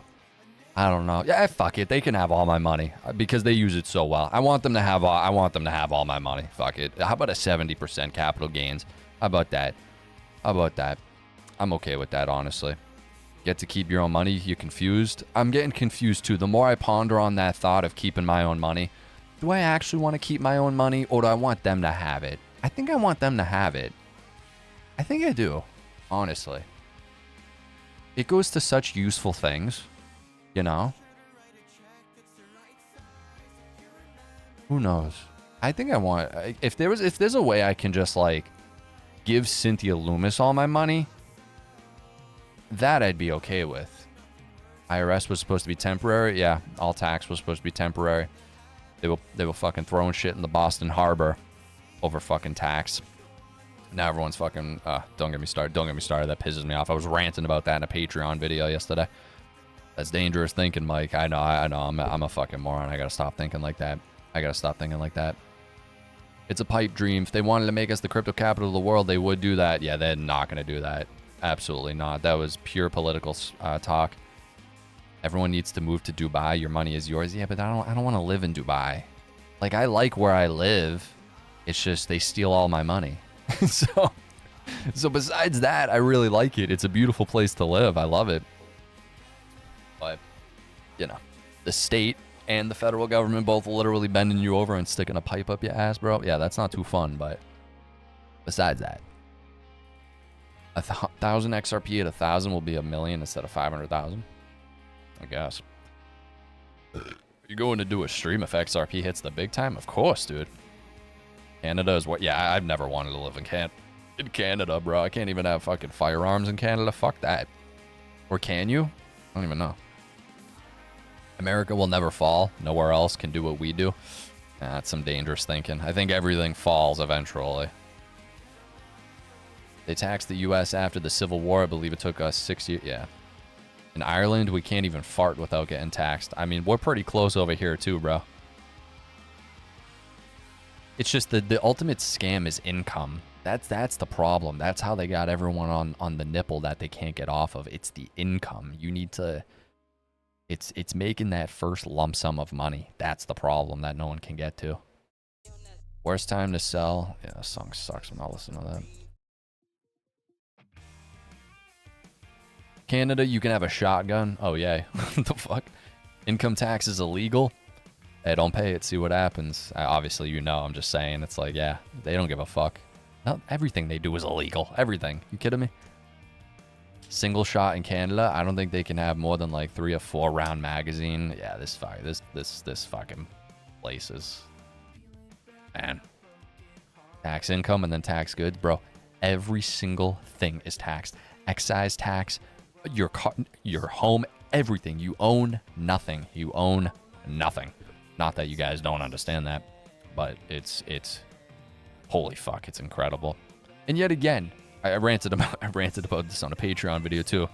Yeah, fuck it. They can have all my money because they use it so well. I want them to have all my money. Fuck it. How about a 70% capital gains? How about that? I'm okay with that, honestly. Get to keep your own money. You're confused. I'm getting confused too. The more I ponder on that thought of keeping my own money, do I actually want to keep my own money or do I want them to have it? I think I want them to have it. I think I do, honestly. It goes to such useful things, you know? Who knows? I think I want, if there's a way I can just like give Cynthia Loomis all my money, that I'd be okay with. IRS was supposed to be temporary. Yeah, all tax was supposed to be temporary. They were fucking throwing shit in the Boston Harbor over fucking tax. Now everyone's fucking, don't get me started. That pisses me off. I was ranting about that in a Patreon video yesterday. That's dangerous thinking, Mike. I know. I'm a fucking moron. I gotta stop thinking like that. It's a pipe dream. If they wanted to make us the crypto capital of the world, they would do that. Yeah, they're not gonna do that. Absolutely not. That was pure political talk. Everyone needs to move to Dubai. Your money is yours. Yeah, but I don't want to live in Dubai. Like, I like where I live. It's just they steal all my money. So besides that, I really like it. It's a beautiful place to live. I love it. But, you know, the state and the federal government both literally bending you over and sticking a pipe up your ass, bro. Yeah, that's not too fun. But besides that, 1,000 XRP at 1,000 will be 1 million instead of 500,000. I guess. You're going to do a stream if XRP hits the big time? Of course, dude. Canada is what? Yeah, I've never wanted to live in Canada, bro. I can't even have fucking firearms in Canada. Fuck that. Or can you? I don't even know. America will never fall. Nowhere else can do what we do. That's some dangerous thinking. I think everything falls eventually. They taxed the U.S. after the Civil War. I believe it took us 6 years. Yeah. In Ireland, we can't even fart without getting taxed. I mean, we're pretty close over here too, bro. It's just the ultimate scam is income. That's the problem. That's how they got everyone on the nipple that they can't get off of. It's the income. You need to... It's making that first lump sum of money. That's the problem that no one can get to. Worst time to sell. Yeah, that song sucks. I'm not listening to that. Canada, you can have a shotgun. Oh, yeah. What the fuck? Income tax is illegal. Hey, don't pay it. See what happens. Obviously, you know. I'm just saying. It's like, yeah, they don't give a fuck. Not everything they do is illegal. Everything. You kidding me? Single shot in Canada. I don't think they can have more than like 3 or 4 round magazine. Yeah, this fucking place is, man. Tax income and then tax goods, bro. Every single thing is taxed. Excise tax, your car, your home, everything. You own nothing. You own nothing. Not that you guys don't understand that, but it's holy fuck, it's incredible. And yet again, I ranted about this on a Patreon video too.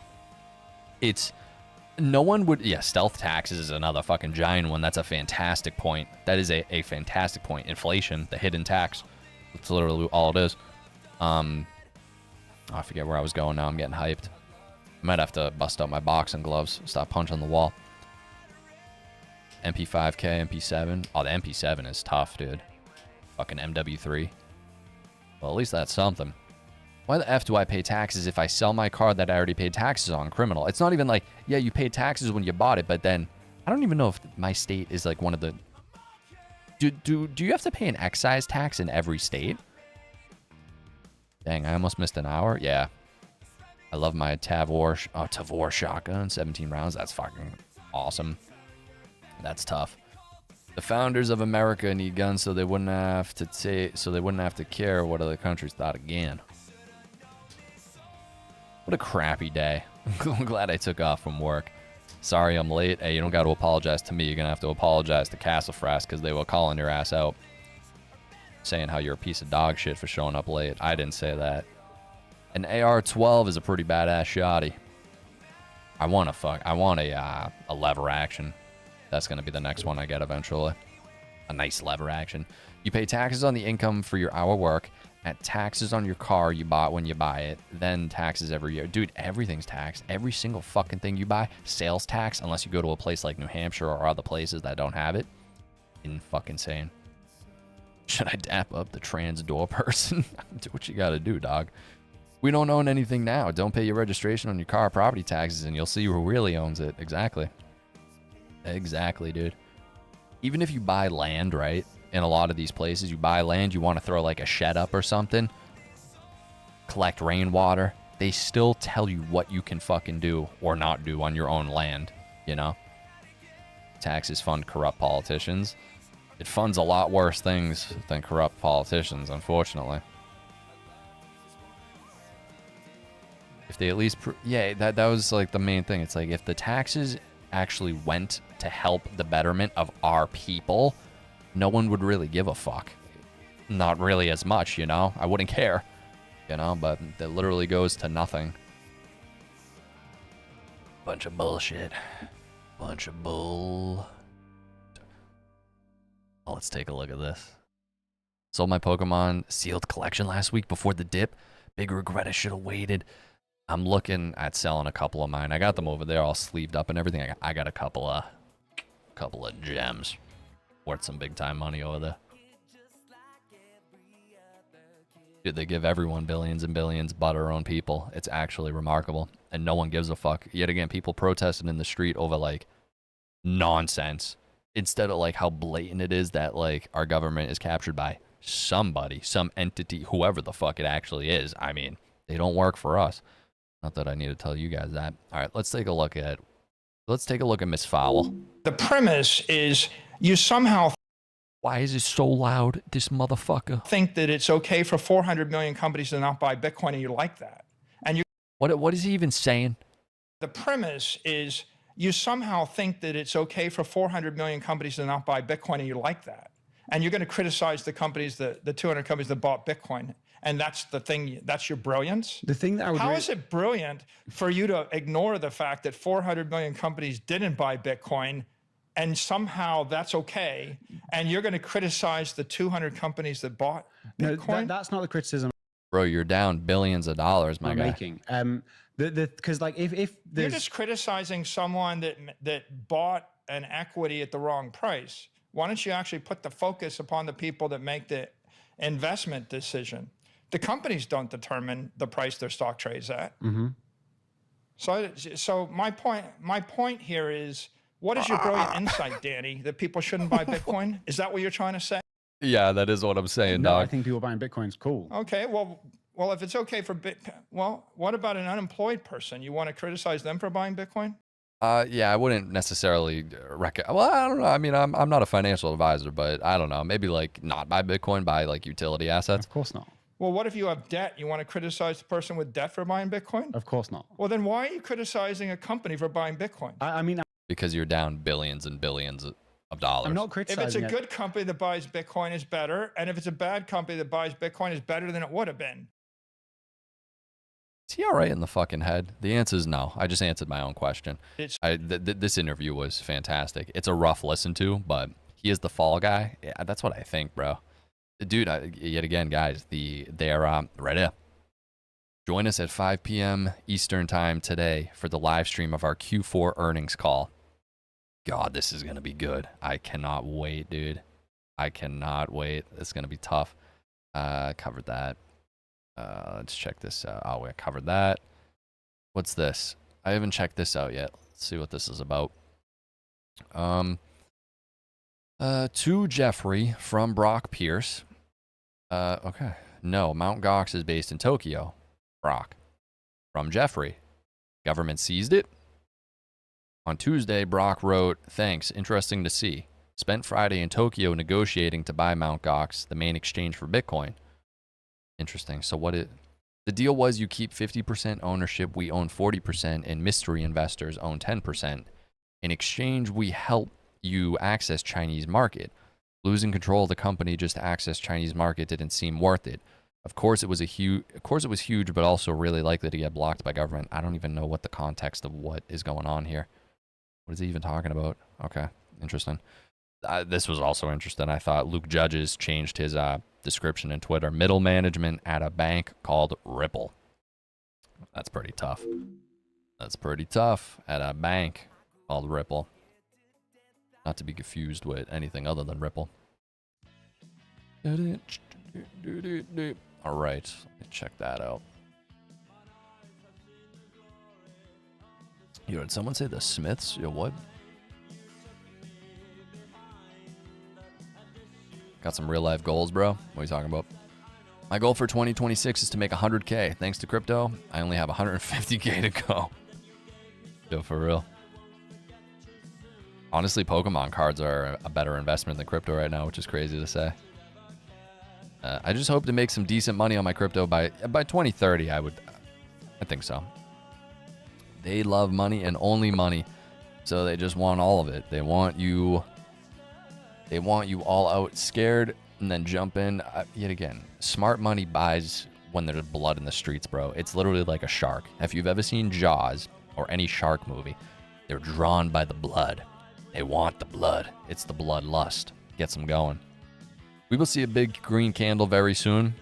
It's no one would, yeah, stealth taxes is another fucking giant one. That's a fantastic point. That is a fantastic point. Inflation, the hidden tax. That's literally all it is. I forget where I was going now. I'm getting hyped. I might have to bust out my boxing gloves. Stop punching the wall. MP5K, MP7. Oh, the MP7 is tough, dude. Fucking MW3. Well, at least that's something. Why the F do I pay taxes if I sell my car that I already paid taxes on? Criminal. It's not even like, yeah, you paid taxes when you bought it, but then I don't even know if my state is like one of the... Do you have to pay an excise tax in every state? Dang, I almost missed an hour. Yeah. I love my Tavor shotgun, 17 rounds. That's fucking awesome. That's tough. The founders of America need guns so they wouldn't have to care what other countries thought again. What a crappy day. I'm glad I took off from work. Sorry I'm late. Hey, you don't got to apologize to me. You're going to have to apologize to Castlefrask because they were calling your ass out. Saying how you're a piece of dog shit for showing up late. I didn't say that. An AR-12 is a pretty badass shotty. I want a lever action. That's going to be the next one I get eventually. A nice lever action. You pay taxes on the income for your hour work. At taxes on your car you bought when you buy it. Then taxes every year. Dude, everything's taxed. Every single fucking thing you buy. Sales tax, unless you go to a place like New Hampshire or other places that don't have it. Insane. Should I dap up the trans door person? Do what you gotta do, dog. We don't own anything now. Don't pay your registration on your car property taxes and you'll see who really owns it. Exactly. Exactly, dude. Even if you buy land, right? In a lot of these places, you buy land, you want to throw like a shed up or something, collect rainwater, they still tell you what you can fucking do or not do on your own land, you know? Taxes fund corrupt politicians. It funds a lot worse things than corrupt politicians, unfortunately. If they at least... yeah, that was like the main thing. It's like if the taxes actually went to help the betterment of our people... no one would really give a fuck. Not really as much, you know? I wouldn't care, you know? But it literally goes to nothing. Bunch of bullshit. Bunch of bull. Oh, let's take a look at this. Sold my Pokemon sealed collection last week before the dip. Big regret, I should have waited. I'm looking at selling a couple of mine. I got them over there all sleeved up and everything. I got a couple of gems. Worth some big time money over there. Dude, they give everyone billions and billions but our own people. It's actually remarkable. And no one gives a fuck. Yet again, people protesting in the street over like nonsense. Instead of like how blatant it is that like our government is captured by somebody, some entity, whoever the fuck it actually is. I mean, they don't work for us. Not that I need to tell you guys that. All right, let's take a look at Miss Fowl. The premise is you somehow... why is it so loud, this motherfucker? ...think that it's okay for 400 million companies to not buy Bitcoin, and you like that. And you... What is he even saying? The premise is you somehow think that it's okay for 400 million companies to not buy Bitcoin, and you like that. And you're going to criticize the companies, the 200 companies that bought Bitcoin. and that's the thing, that's your brilliance? The thing that I would How is it brilliant for you to ignore the fact that 400 million companies didn't buy Bitcoin, and somehow that's okay, and you're going to criticize the 200 companies that bought Bitcoin? No, that's not the criticism. Bro, you're down billions of dollars, my I'm guy. making. Because like if You're there's just criticizing someone that bought an equity at the wrong price. Why don't you actually put the focus upon the people that make the investment decision? The companies don't determine the price their stock trades at. Mm-hmm. So my point here is, what is your brilliant insight, Danny, that people shouldn't buy Bitcoin? Is that what you're trying to say? Yeah, that is what I'm saying, no, dog. I think people buying Bitcoin's cool. Okay, well, if it's okay for what about an unemployed person? You want to criticize them for buying Bitcoin? Yeah, I wouldn't necessarily recommend. Well, I don't know. I mean, I'm not a financial advisor, but I don't know. Maybe like not buy Bitcoin, buy like utility assets. Of course not. Well, what if you have debt? You want to criticize the person with debt for buying Bitcoin? Of course not. Well, then why are you criticizing a company for buying Bitcoin? I mean, Because you're down billions and billions of dollars. I'm not If criticizing it's a it. good company that buys Bitcoin, is better, and if it's a bad company that buys Bitcoin, is better than it would have been. Is he all right in the fucking head? The answer is no. I just answered my own question. This interview was fantastic. It's a rough listen to, but he is the fall guy. Yeah, that's what I think, bro. Dude, yet again, guys, they're right here. Join us at 5 p.m. Eastern time today for the live stream of our Q4 earnings call. God, this is going to be good. I cannot wait, dude. I cannot wait. It's going to be tough. Covered that. Let's check this out. Oh, we covered that. What's this? I haven't checked this out yet. Let's see what this is about. To Jeffrey from Brock Pierce. Okay. No, Mt. Gox is based in Tokyo. Brock. From Jeffrey. Government seized it. On Tuesday, Brock wrote, "Thanks, interesting to see. Spent Friday in Tokyo negotiating to buy Mt. Gox, the main exchange for Bitcoin." Interesting. So the deal was you keep 50% ownership, we own 40%, and mystery investors own 10%. In exchange, we help you access Chinese market. Losing control of the company just to access Chinese market didn't seem worth it. Of course it was huge, but also really likely to get blocked by government. I don't even know what the context of what is going on here. What is he even talking about? Okay, interesting. This was also interesting. I thought Luke Judges changed his description in Twitter. Middle management at a bank called Ripple. That's pretty tough. That's pretty tough at a bank called Ripple. Not to be confused with anything other than Ripple. All right, let me check that out. Yo, did someone say the Smiths? Yo, what? Got some real life goals, bro. What are you talking about? My goal for 2026 is to make 100K. Thanks to crypto, I only have 150K to go. Yo, for real. Honestly, Pokemon cards are a better investment than crypto right now, which is crazy to say. I just hope to make some decent money on my crypto by 2030. I think so. They love money and only money, so they just want all of it. They want you all out scared and then jump in. Yet again, smart money buys when there's blood in the streets, bro. It's literally like a shark. If you've ever seen Jaws or any shark movie, they're drawn by the blood. They want the blood. It's the bloodlust. Gets them going. We will see a big green candle very soon.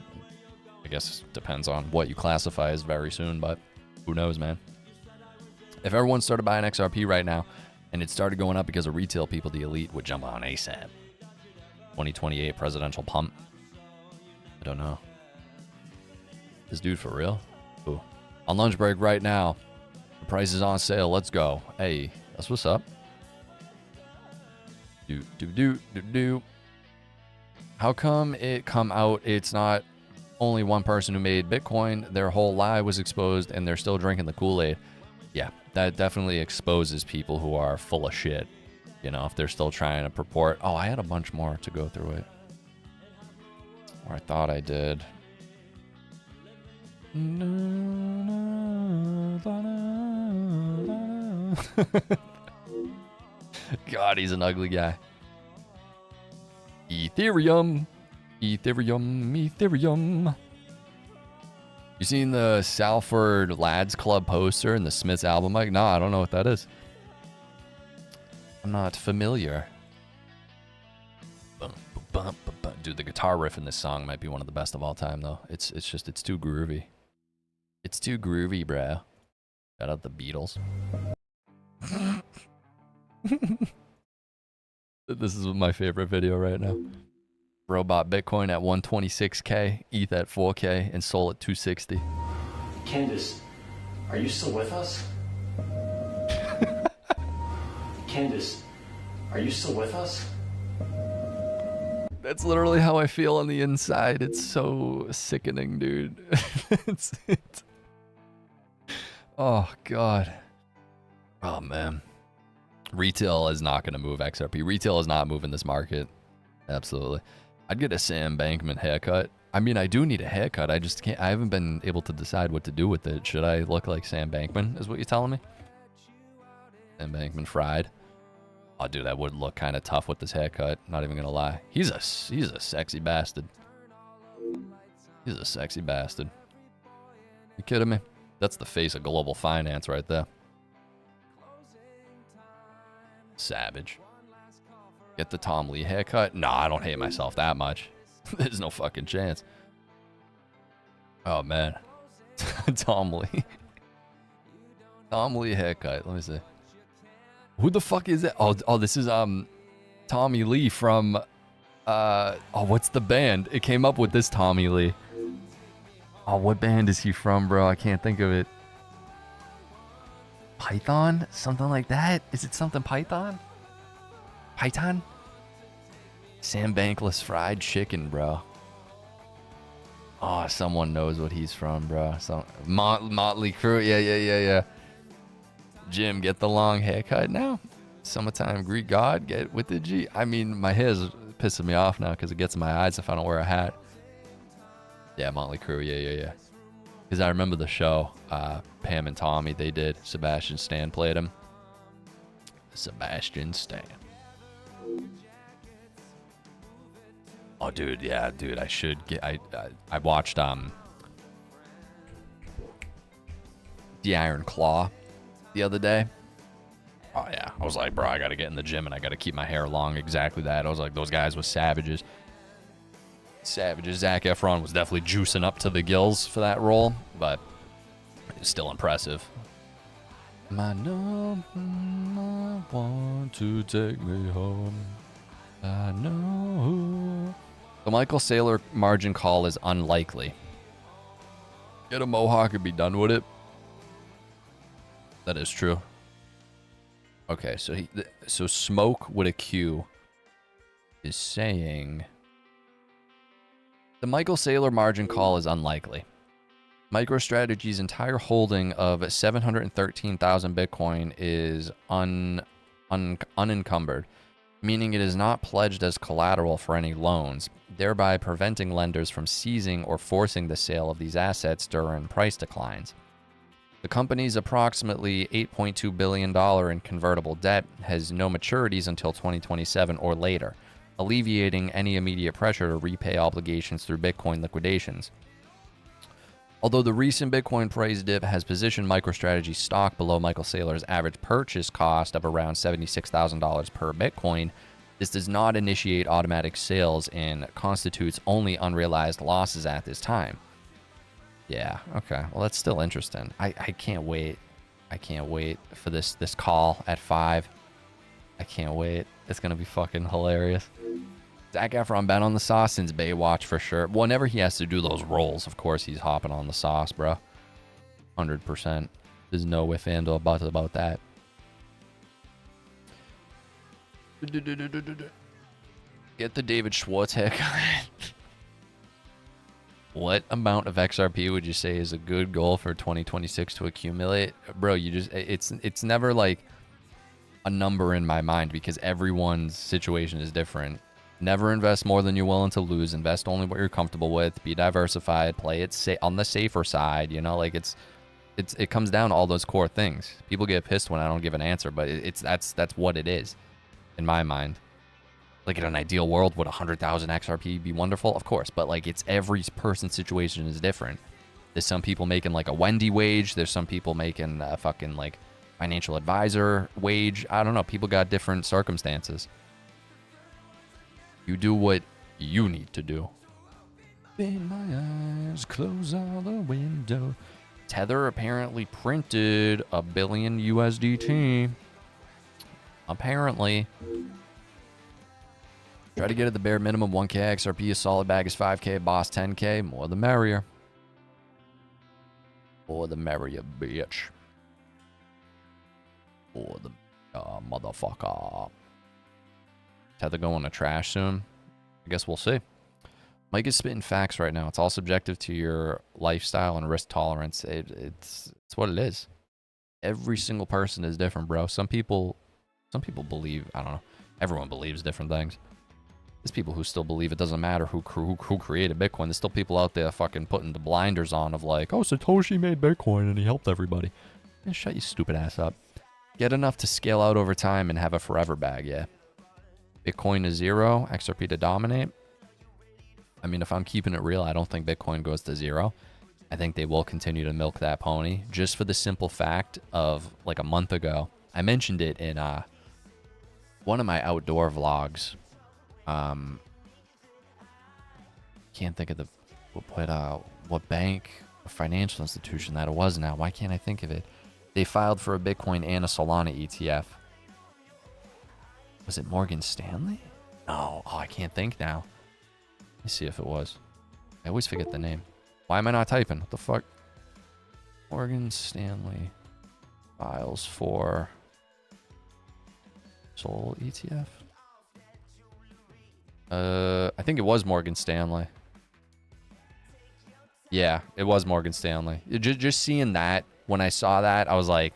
I guess it depends on what you classify as very soon, but who knows, man. If everyone started buying XRP right now and it started going up because of retail people, the elite would jump on ASAP. 2028 presidential pump. I don't know. This dude for real? Ooh. On lunch break right now. The price is on sale. Let's go. Hey, that's what's up. Do. How come it come out it's not only one person who made Bitcoin, their whole lie was exposed and they're still drinking the Kool-Aid? Yeah, that definitely exposes people who are full of shit. You know, if they're still trying to purport, oh, I had a bunch more to go through it. Or I thought I did. God, he's an ugly guy. Ethereum. You seen the Salford Lads Club poster and the Smiths album, Mike? No, I don't know what that is. I'm not familiar. Dude, the guitar riff in this song might be one of the best of all time, though. It's too groovy. It's too groovy, bro. Shout out the Beatles. This is my favorite video right now. Bro bought Bitcoin at 126K, ETH at 4K, and Sol at 260. Candace, are you still with us? Candace, are you still with us? That's literally how I feel on the inside. It's so sickening, dude. it's... Oh, God. Oh, man. Retail is not going to move XRP. Retail is not moving this market. Absolutely. I'd get a Sam Bankman haircut. I mean, I do need a haircut. I just can't. I haven't been able to decide what to do with it. Should I look like Sam Bankman, is what you're telling me? Sam Bankman fried. Oh, dude, that would look kind of tough with this haircut. Not even gonna lie. He's a sexy bastard. He's a sexy bastard. You kidding me? That's the face of global finance right there. Savage. Get the Tom Lee haircut? Nah, I don't hate myself that much. There's no fucking chance. Oh, man. Tom Lee. Tom Lee haircut. Let me see. Who the fuck is that? Oh, this is Tommy Lee from what's the band? It came up with this Tommy Lee. Oh, what band is he from, bro? I can't think of it. Python? Something like that? Is it something Python? Python? Sam Bankless fried chicken, bro. Oh, someone knows what he's from, bro. Motley Crue. Yeah. Jim, get the long haircut now. Summertime Greek god, get with the G. I mean, my hair's pissing me off now because it gets in my eyes if I don't wear a hat. Yeah, Motley Crue. Yeah. Because I remember the show, Pam and Tommy, they did. Sebastian Stan played him. Sebastian Stan. Oh, dude, yeah, dude, I should get. I watched The Iron Claw the other day. Oh yeah, I was like, bro, I gotta get in the gym and I gotta keep my hair long. Exactly that. I was like, those guys were savages. Zac Efron was definitely juicing up to the gills for that role, but it's still impressive. My number one to take me home. I know. The Michael Saylor margin call is unlikely. Get a mohawk and be done with it. That is true. Okay, so Smoke with a Q is saying the Michael Saylor margin call is unlikely. Microstrategy's entire holding of 713,000 Bitcoin is unencumbered, meaning it is not pledged as collateral for any loans, thereby preventing lenders from seizing or forcing the sale of these assets during price declines. The company's approximately $8.2 billion in convertible debt has no maturities until 2027 or later, alleviating any immediate pressure to repay obligations through Bitcoin liquidations. Although the recent Bitcoin price dip has positioned MicroStrategy stock below Michael Saylor's average purchase cost of around $76,000 per Bitcoin, this does not initiate automatic sales and constitutes only unrealized losses at this time. Yeah, okay. Well, that's still interesting. I can't wait. I can't wait for this call at 5. I can't wait. It's going to be fucking hilarious. Zac Efron been on the sauce since Baywatch for sure. Whenever he has to do those rolls, of course, he's hopping on the sauce, bro. 100%. There's no if and or buts about that. Get the David Schwartz haircut. What amount of XRP would you say is a good goal for 2026 to accumulate? Bro, it's never like a number in my mind because everyone's situation is different. Never invest more than you're willing to lose. Invest only what you're comfortable with. Be diversified. Play it on the safer side. You know, like it comes down to all those core things. People get pissed when I don't give an answer, but that's what it is in my mind. Like in an ideal world, would 100,000 XRP be wonderful? Of course, but like it's every person's situation is different. There's some people making like a Wendy wage. There's some people making a fucking like financial advisor wage. I don't know. People got different circumstances. You do what you need to do. Open my eyes, close all the windows. Tether apparently printed $1 billion USDT. Apparently. Try to get at the bare minimum 1K XRP. A solid bag is 5K. Boss 10K. More the merrier. More the merrier, bitch. More the motherfucker. Tether going to trash soon? I guess we'll see. Mike is spitting facts right now. It's all subjective to your lifestyle and risk tolerance. It's what it is. Every single person is different, bro. Some people believe, I don't know. Everyone believes different things. There's people who still believe it doesn't matter who created Bitcoin. There's still people out there fucking putting the blinders on of like, oh, Satoshi made Bitcoin and he helped everybody. Yeah, shut your stupid ass up. Get enough to scale out over time and have a forever bag, yeah. Bitcoin to zero, XRP to dominate. I mean, if I'm keeping it real, I don't think Bitcoin goes to zero. I think they will continue to milk that pony just for the simple fact of like a month ago. I mentioned it in one of my outdoor vlogs. Can't think of what bank or financial institution that it was now. Why can't I think of it? They filed for a Bitcoin and a Solana ETF. Was it Morgan Stanley? No. Oh, I can't think now. Let me see if it was. I always forget the name. Why am I not typing? What the fuck? Morgan Stanley files for Sol ETF. I think it was Morgan Stanley. Yeah, it was Morgan Stanley. Just seeing that, when I saw that, I was like,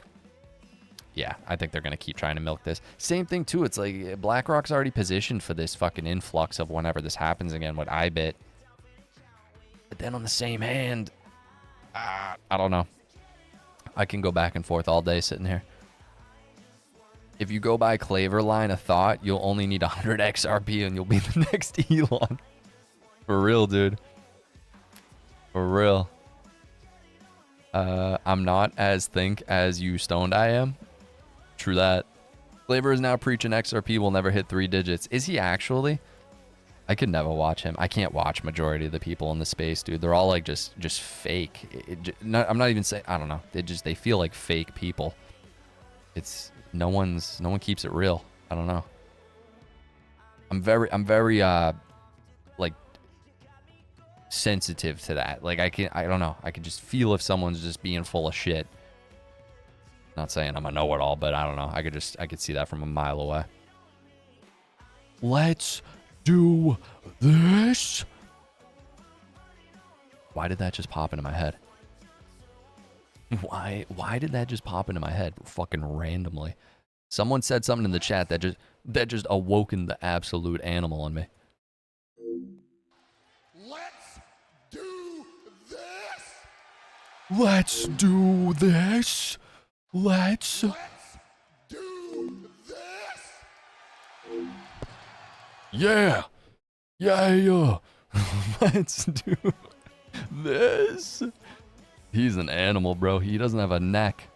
yeah, I think they're going to keep trying to milk this. Same thing, too. It's like BlackRock's already positioned for this fucking influx of whenever this happens again with IBIT. But then on the same hand, I don't know. I can go back and forth all day sitting here. If you go by Claver line of thought, you'll only need 100 XRP and you'll be the next Elon. For real, dude. For real. I'm not as think as you stoned I am. True that. Claver is now preaching XRP will never hit 3 digits. Is he actually? I could never watch him. I can't watch majority of the people in the space, dude. They're all like just fake. I'm not even saying, I don't know. They feel like fake people. It's no one keeps it real. I don't know. I'm very like sensitive to that. Like I don't know. I can just feel if someone's just being full of shit. Not saying I'm a know-it-all, but I don't know. I could see that from a mile away. Let's do this. Why did that just pop into my head? Why did that just pop into my head fucking randomly? Someone said something in the chat that just awoken the absolute animal in me. Let's do this. Let's do this. Let's do this. Yeah. Let's do this. He's an animal, bro. He doesn't have a neck.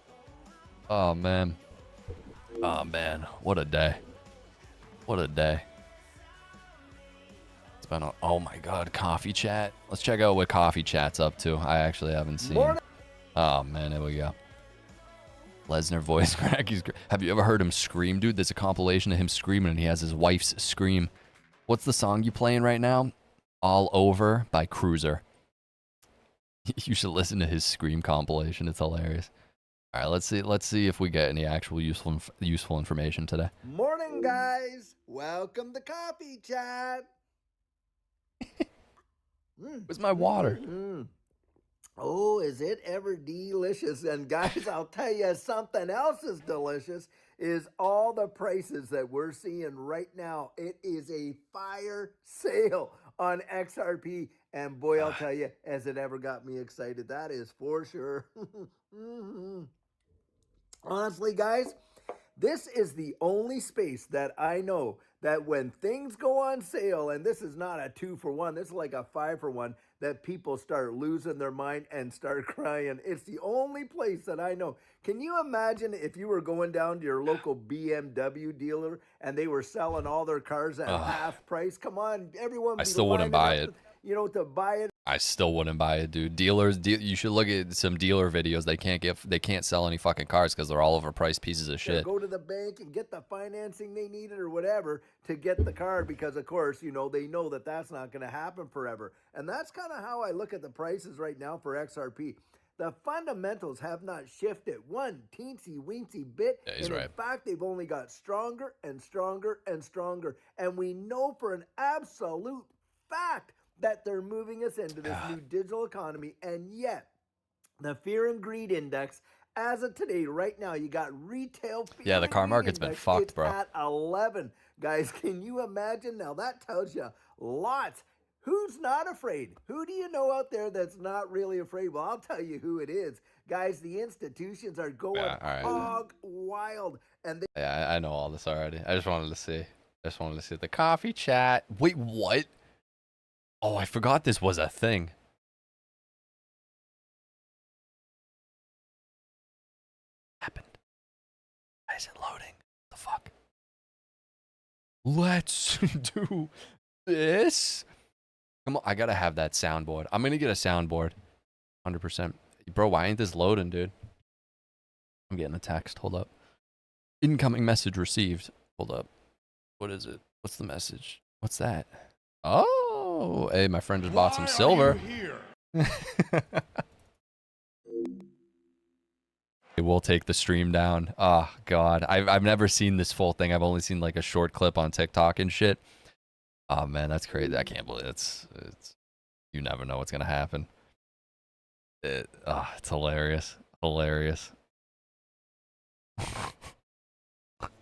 Oh, man. Oh, man. What a day. What a day. It's been oh, my God. Coffee chat. Let's check out what Coffee chat's up to. I actually haven't seen. Oh, man. Here we go. Lesnar voice crack. Have you ever heard him scream, dude? There's a compilation of him screaming, and he has his wife's scream. What's the song you playing right now? All Over by Cruiser. You should listen to his scream compilation. It's hilarious. All right, let's see if we get any actual useful information today. Morning, guys. Welcome to Coffee Chat. Where's my water? Oh, is it ever delicious? And guys, I'll tell you something else is delicious is all the prices that we're seeing right now. It is a fire sale on XRP. And boy, I'll tell you, has it ever got me excited? That is for sure. Honestly, guys, This is the only space that I know that when things go on sale, and this is not a 2-for-1, this is like a 5-for-1, that people start losing their mind and start crying. It's the only place that I know. Can you imagine if you were going down to your local BMW dealer and they were selling all their cars at half price? Come on, everyone. I still wouldn't buy it. To buy it. I still wouldn't buy it, dude. You should look at some dealer videos. They can't sell any fucking cars because they're all overpriced pieces of shit. Go to the bank and get the financing they needed or whatever to get the car because, of course, they know that that's not going to happen forever. And that's kind of how I look at the prices right now for XRP. The fundamentals have not shifted one teensy-weensy bit. Yeah, he's and right. In fact, they've only got stronger and stronger and stronger. And we know for an absolute fact that they're moving us into this new digital economy. And yet, the fear and greed index, as of today, right now, you got retail fear. Yeah, the car market's been fucked, bro. At 11. Guys, can you imagine? Now, that tells you lots. Who's not afraid? Who do you know out there that's not really afraid? Well, I'll tell you who it is. Guys, the institutions are going hog wild. And yeah, I know all this already. I just wanted to see. The coffee chat. Wait, what? Oh, I forgot this was a thing. Happened. Why is it loading? What the fuck? Let's do this. Come on, I gotta have that soundboard. I'm gonna get a soundboard. 100%. Bro, why ain't this loading, dude? I'm getting a text. Hold up. Incoming message received. Hold up. What is it? What's the message? What's that? Oh, hey, my friend just bought some silver. It will take the stream down. Oh, God. I've never seen this full thing. I've only seen like a short clip on TikTok and shit. Oh, man, that's crazy. I can't believe it's you never know what's going to happen. It's hilarious. Hilarious.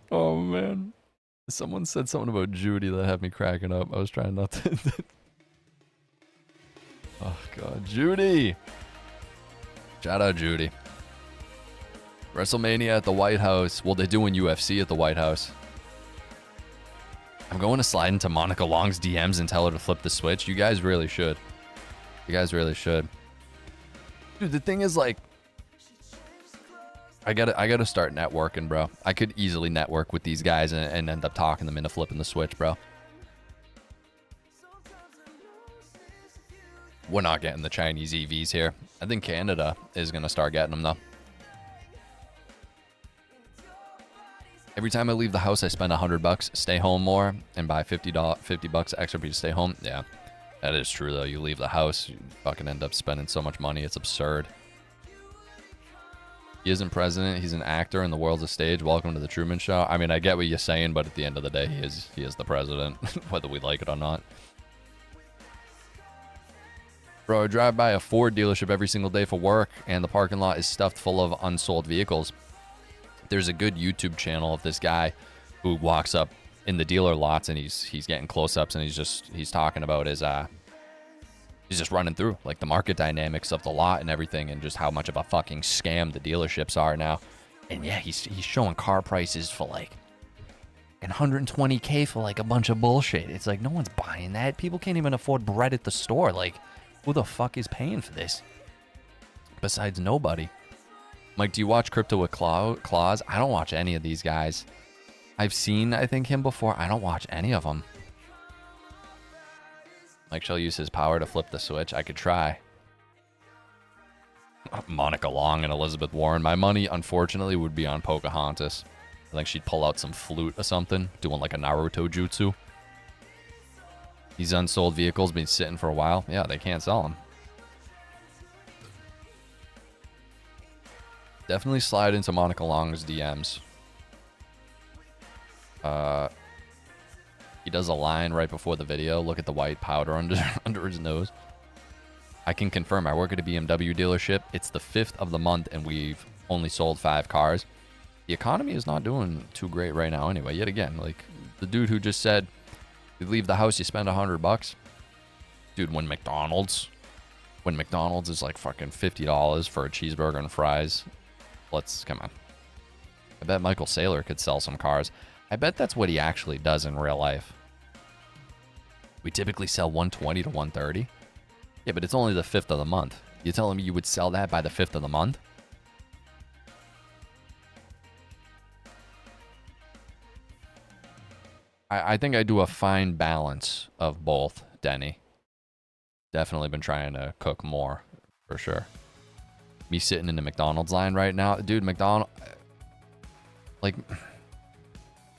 Oh, man. Someone said something about Judy that had me cracking up. I was trying not to. Oh, God. Judy. Shout out, Judy. WrestleMania at the White House. Well, they're doing UFC at the White House. I'm going to slide into Monica Long's DMs and tell her to flip the switch. You guys really should. You guys really should. Dude, the thing is, like, I gotta start networking, bro. I could easily network with these guys and end up talking them into flipping the switch, bro. We're not getting the Chinese EVs here. I think Canada is gonna start getting them, though. Every time I leave the house, I spend $100, stay home more, and buy $50 XRP to stay home. Yeah, that is true, though. You leave the house, you fucking end up spending so much money. It's absurd. He isn't president. He's an actor, and the world's a stage. Welcome to the Truman Show. I mean, I get what you're saying, but at the end of the day, he is the president, whether we like it or not. Bro, I drive by a Ford dealership every single day for work, and the parking lot is stuffed full of unsold vehicles. There's a good YouTube channel of this guy who walks up in the dealer lots, and he's getting close-ups, and he's talking about his he's just running through like the market dynamics of the lot and everything, and just how much of a fucking scam the dealerships are now. And yeah, he's showing car prices for like $120K for like a bunch of bullshit. It's like, no one's buying that. People can't even afford bread at the store. Like, who the fuck is paying for this? Besides nobody. Mike, do you watch Crypto with Claus? I don't watch any of these guys. I've seen, I think, him before. I don't watch any of them. Mike shall use his power to flip the switch. I could try. Monica Long and Elizabeth Warren. My money, unfortunately, would be on Pocahontas. I think she'd pull out some flute or something, doing like a Naruto jutsu. These unsold vehicles been sitting for a while. Yeah, they can't sell them. Definitely slide into Monica Long's DMs. He does a line right before the video. Look at the white powder under his nose. I can confirm I work at a BMW dealership. It's the 5th of the month, and we've only sold 5 cars. The economy is not doing too great right now anyway. Yet again, like the dude who just said, you leave the house, you spend $100. Dude, when McDonald's is like fucking $50 for a cheeseburger and fries, come on. I bet Michael Saylor could sell some cars. I bet that's what he actually does in real life. We typically sell 120 to 130. Yeah, but it's only the 5th of the month. You telling me you would sell that by the 5th of the month? I think I do a fine balance of both, Denny. Definitely been trying to cook more, for sure. Me sitting in the McDonald's line right now. Dude, McDonald's... Like,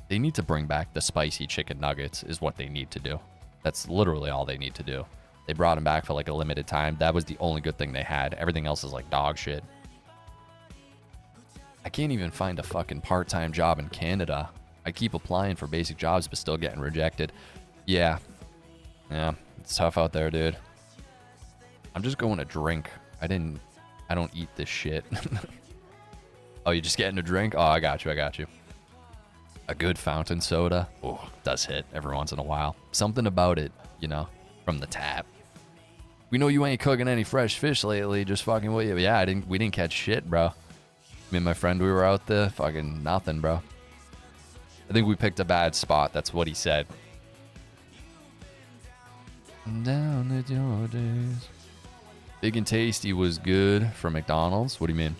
they need to bring back the spicy chicken nuggets is what they need to do. That's literally all they need to do. They brought them back for like a limited time. That was the only good thing they had. Everything else is like dog shit. I can't even find a fucking part-time job in Canada. I keep applying for basic jobs, but still getting rejected. Yeah. Yeah, it's tough out there, dude. I'm just going to drink. I don't eat this shit. Oh, you're just getting a drink? Oh, I got you. A good fountain soda. Oh, does hit every once in a while. Something about it, you know, from the tap. We know you ain't cooking any fresh fish lately. Just fucking with you. Yeah, we didn't catch shit, bro. Me and my friend, we were out there. Fucking nothing, bro. I think we picked a bad spot. That's what he said. Down at your days. Big and tasty was good for McDonald's. What do you mean?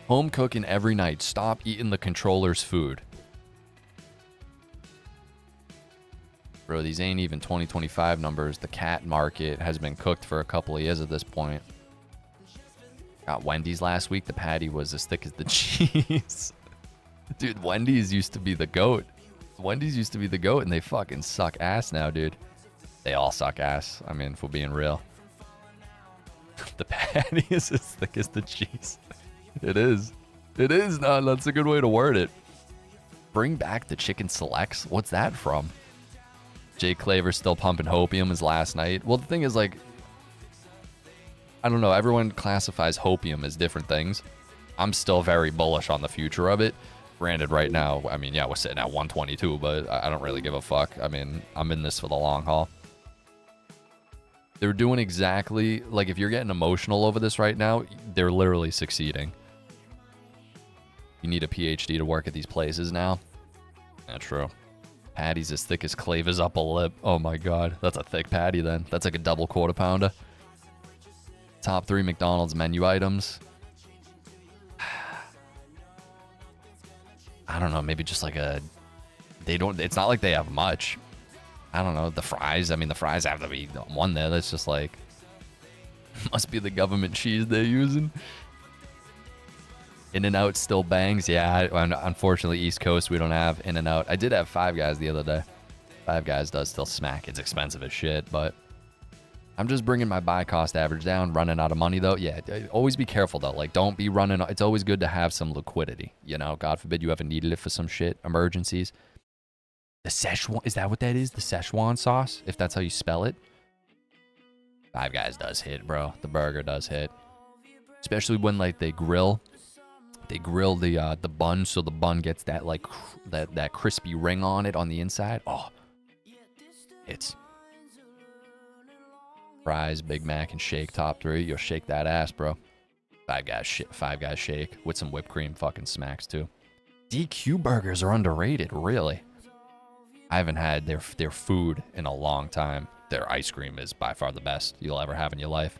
Home cooking every night. Stop eating the controller's food. Bro, these ain't even 2025 numbers. The cat market has been cooked for a couple of years at this point. Got Wendy's last week. The patty was as thick as the cheese. Dude, Wendy's used to be the GOAT. Wendy's used to be the GOAT, and they fucking suck ass now, dude. They all suck ass. I mean, if we're being real. The patty is as thick as the cheese. It is. It is. No, that's a good way to word it. Bring back the chicken selects. What's that from? Jay Claver still pumping hopium as last night. Well, the thing is, like, I don't know. Everyone classifies hopium as different things. I'm still very bullish on the future of it. Granted, right now, I mean, yeah, we're sitting at 122, but I don't really give a fuck. I mean, I'm in this for the long haul. They're doing exactly, like, if you're getting emotional over this right now, they're literally succeeding. You need a PhD to work at these places now. Not true. Patty's as thick as Claver's upper lip. Oh my god, that's a thick patty then. That's like a double quarter pounder. Top 3 McDonald's menu items. I don't know, maybe just like a... It's not like they have much. I don't know, the fries. I mean, the fries have to be one there. That's just like... Must be the government cheese they're using. In-N-Out still bangs. Yeah, unfortunately, East Coast, we don't have In-N-Out. I did have Five Guys the other day. Five Guys does still smack. It's expensive as shit, but... I'm just bringing my buy cost average down, running out of money, though. Yeah, always be careful, though. Like, don't be running... It's always good to have some liquidity, you know? God forbid you ever needed it for some shit, emergencies. The Szechuan... Is that what that is? The Szechuan sauce? If that's how you spell it? Five Guys does hit, bro. The burger does hit. Especially when, like, they grill... They grill the bun, so the bun gets that, like, that crispy ring on it on the inside. Oh. It's... Fries, Big Mac, and shake top 3. You'll shake that ass, bro. Five Guys shake with some whipped cream fucking smacks too. DQ burgers are underrated, really. I haven't had their food in a long time. Their ice cream is by far the best you'll ever have in your life.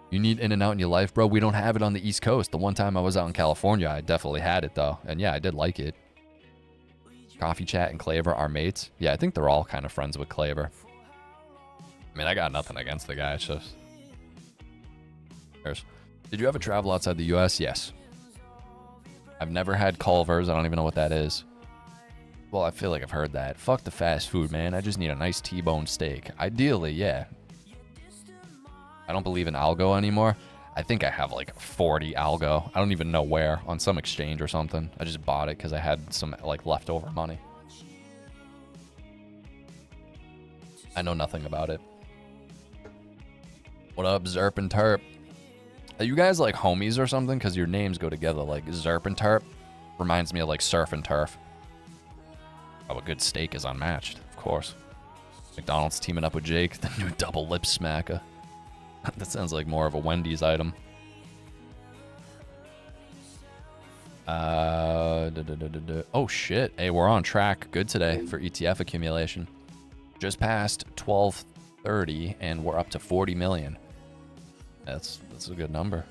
You need In-N-Out in your life, bro? We don't have it on the East Coast. The one time I was out in California, I definitely had it, though. And yeah, I did like it. Coffee Chat and Claver are mates. Yeah, I think they're all kind of friends with Claver. I mean, I got nothing against the guy. It's just... Did you ever travel outside the U.S.? Yes. I've never had Culver's. I don't even know what that is. Well, I feel like I've heard that. Fuck the fast food, man. I just need a nice T-bone steak. Ideally, yeah. I don't believe in algo anymore. I think I have like 40 algo. I don't even know where. On some exchange or something. I just bought it because I had some like leftover money. I know nothing about it. What up, Zerp and Terp? Are you guys like homies or something? Because your names go together. Like Zerp and Terp reminds me of like surf and turf. Oh, a good steak is unmatched, of course. McDonald's teaming up with Jake. The new double lip smacker. That sounds like more of a Wendy's item. Oh shit. Hey, we're on track. Good today for ETF accumulation. Just passed 1230 and we're up to 40 million. That's a good number.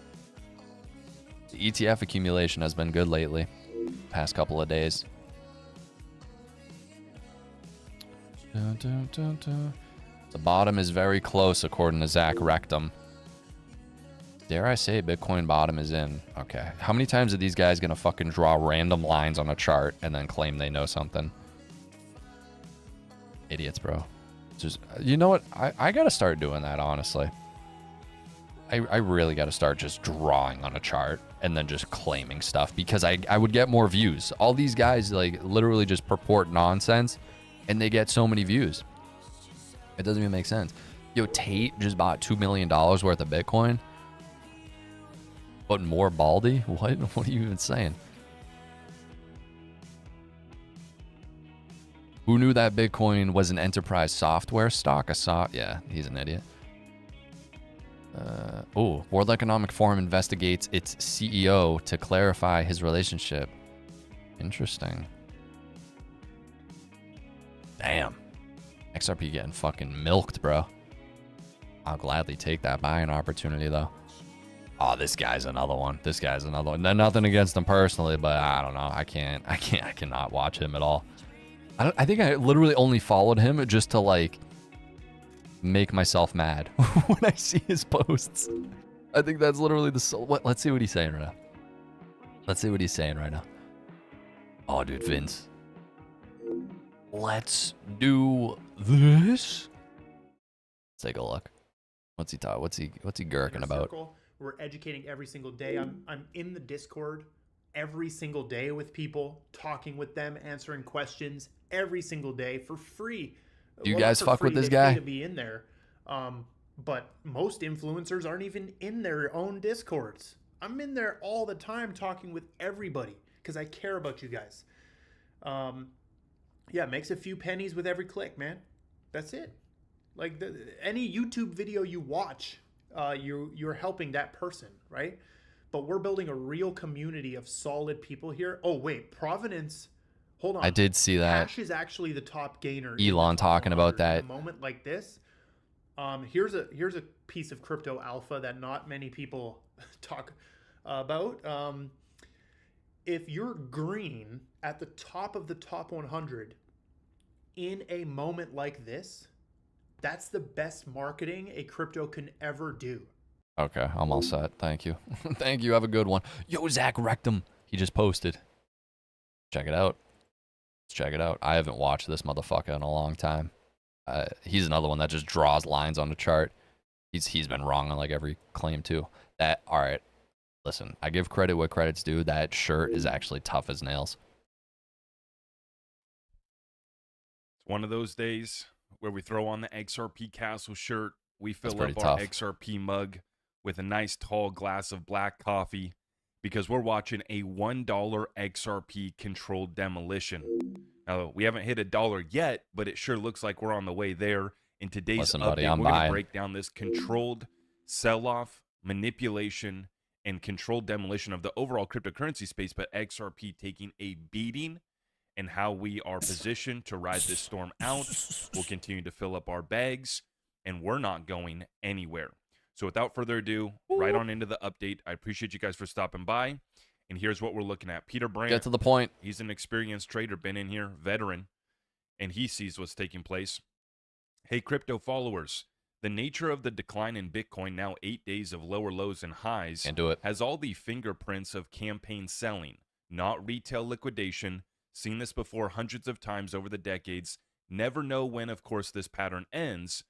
The ETF accumulation has been good lately. Past couple of days. The bottom is very close according to Zach Rectum. Dare I say Bitcoin bottom is in? Okay. How many times are these guys going to fucking draw random lines on a chart and then claim they know something? Idiots, bro. Just, you know what? I got to start doing that, honestly. I really got to start just drawing on a chart and then just claiming stuff because I would get more views. All these guys like literally just purport nonsense and they get so many views. It doesn't even make sense. Yo, Tate just bought $2 million worth of Bitcoin. But more Baldy? What? What are you even saying? Who knew that Bitcoin was an enterprise software stock? Yeah, he's an idiot. World Economic Forum investigates its CEO to clarify his relationship. Interesting. Damn. XRP getting fucking milked, bro. I'll gladly take that buying opportunity, though. Oh, this guy's another one. This guy's another one. Nothing against him personally, but I don't know. I cannot watch him at all. I think I literally only followed him just to, like, make myself mad when I see his posts. I think that's literally the soul. Let's see what he's saying right now. Let's see what he's saying right now. Oh, dude, Vince. Let's do this. Let's take a look. What's he talking? What's he gurking about? We're educating every single day. I'm in the Discord every single day with people, talking with them, answering questions every single day for free. Do you guys fuck with this guy? To be in there, but most influencers aren't even in their own Discords. I'm in there all the time talking with everybody because I care about you guys. Yeah, makes a few pennies with every click, man. That's it. Like any YouTube video you watch, you're helping that person, right? But we're building a real community of solid people here. Oh wait, Provenance. Hold on. I did see that. Cash is actually the top gainer. Elon talking about that. In a moment like this. Here's a piece of crypto alpha that not many people talk about. If you're green at the top of the top 100 in a moment like this, that's the best marketing a crypto can ever do. Okay, I'm all set. Thank you. Thank you. Have a good one. Yo, Zach Rectum. He just posted. Check it out. Let's check it out. I haven't watched this motherfucker in a long time. He's another one that just draws lines on the chart. He's been wrong on like every claim too. All right. Listen, I give credit where credit's due. That shirt is actually tough as nails. It's one of those days where we throw on the XRP Castle shirt. We fill up tough. our XRP mug with a nice tall glass of black coffee because we're watching a $1 XRP controlled demolition. Now, we haven't hit $1 yet, but it sure looks like we're on the way there. In today's update, buddy, we're going to buying. break down this controlled sell-off, manipulation, and controlled demolition of the overall cryptocurrency space, but XRP taking a beating and how we are positioned to ride this storm out. We'll continue to fill up our bags, and we're not going anywhere. So without further ado, right on into the update. I appreciate you guys for stopping by. And here's what we're looking at. Peter Brandt. Get to the point. He's an experienced trader, been in here, veteran, and he sees what's taking place. Hey, crypto followers. The nature of the decline in Bitcoin, now 8 days of lower lows and highs, Can't do it. has all the fingerprints of campaign selling, not retail liquidation. Seen this before hundreds of times over the decades. Never know when, of course, this pattern ends.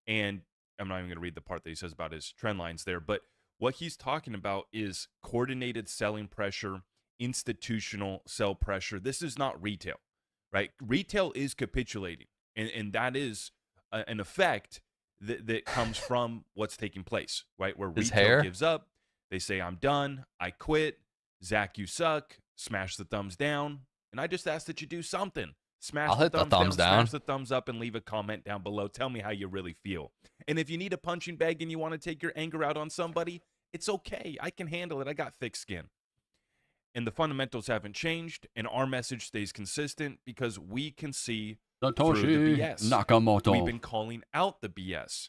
And I'm not even going to read the part that he says about his trend lines there, but what he's talking about is coordinated selling pressure, institutional sell pressure. This is not retail, right? Retail is capitulating, and that is an effect that comes from what's taking place, right? Where retail gives up, they say, I'm done, I quit, Zach, you suck, smash the thumbs down, and I just ask that you do something. Smash the thumbs down, smash the thumbs up, and leave a comment down below. Tell me how you really feel. And if you need a punching bag and you want to take your anger out on somebody, it's okay. I can handle it. I got thick skin. and the fundamentals haven't changed, and our message stays consistent because we can see Satoshi through the BS. Nakamoto. We've been calling out the BS.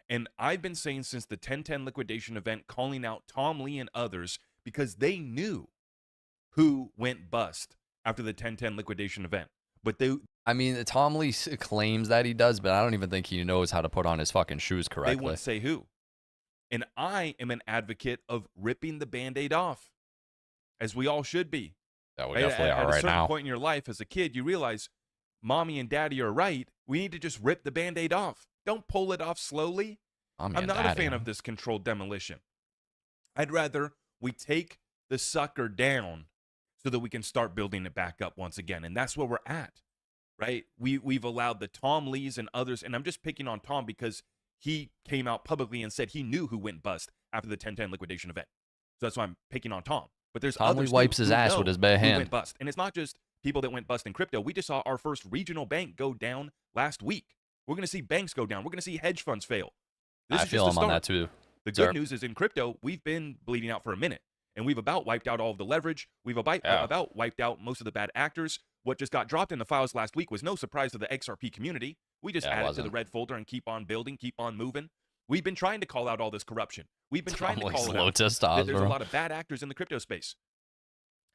And I've been saying since the 1010 liquidation event, calling out Tom Lee and others because they knew who went bust after the 1010 liquidation event. But I mean, Tom Lee claims that he does, but I don't even think he knows how to put on his fucking shoes correctly. They won't say who. And I am an advocate of ripping the Band-Aid off, as we all should be. That we definitely are right now. At a certain point in your life as a kid, you realize mommy and daddy are right. We need to just rip the Band-Aid off. Don't pull it off slowly. I'm not a fan of this controlled demolition. I'd rather we take the sucker down so that we can start building it back up once again. And that's where we're at, right? We've allowed the Tom Lees and others, and I'm just picking on Tom because he came out publicly and said he knew who went bust after the 1010 liquidation event. So that's why I'm picking on Tom. But there's Tom others Lee wipes who his ass know with his bare who hand. went bust. And it's not just people that went bust in crypto. We just saw our first regional bank go down last week. We're going to see banks go down. We're going to see hedge funds fail. I feel him on that too. The good news is in crypto, we've been bleeding out for a minute. And we've about wiped out all of the leverage. We've about wiped out most of the bad actors. What just got dropped in the files last week was no surprise to the XRP community. We just add it to the red folder and keep on building, keep on moving. We've been trying to call out all this corruption. We've been trying to call it out. That there's a lot of bad actors in the crypto space.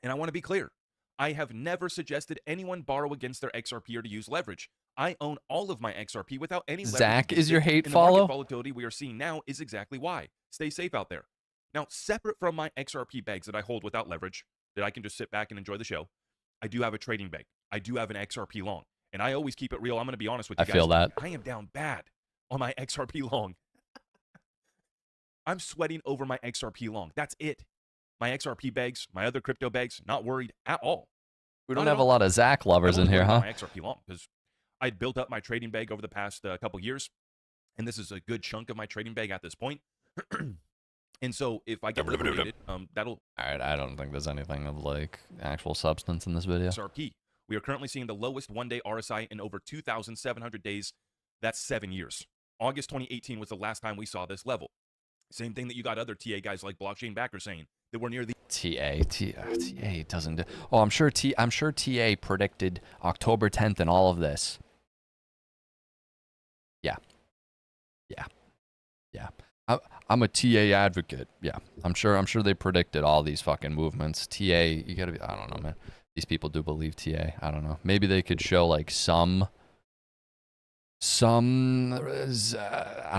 And I want to be clear. I have never suggested anyone borrow against their XRP or to use leverage. I own all of my XRP without any leverage. Zach, is your hate and follow? The market volatility we are seeing now is exactly why. Stay safe out there. Now, separate from my XRP bags that I hold without leverage, that I can just sit back and enjoy the show, I do have a trading bag. I do have an XRP long. And I always keep it real. I'm going to be honest with you guys. I feel that. I am down bad on my XRP long. I'm sweating over my XRP long. That's it. My XRP bags, my other crypto bags, not worried at all. We don't have a lot of Zach lovers in here, huh? My XRP long, because I'd built up my trading bag over the past couple years, and this is a good chunk of my trading bag at this point. And so if I get liquidated, that'll... All right, I don't think there's anything of, like, actual substance in this video. XRP. We are currently seeing the lowest one-day RSI in over 2,700 days. That's 7 years. August 2018 was the last time we saw this level. Same thing that you got other TA guys like Blockchain Backer saying, that we're near the... TA doesn't do... Oh, I'm sure TA predicted October 10th and all of this. Yeah. I'm a TA advocate. Yeah, I'm sure they predicted all these fucking movements. TA, you gotta be... I don't know, man. These people do believe TA. I don't know. Maybe they could show like some... I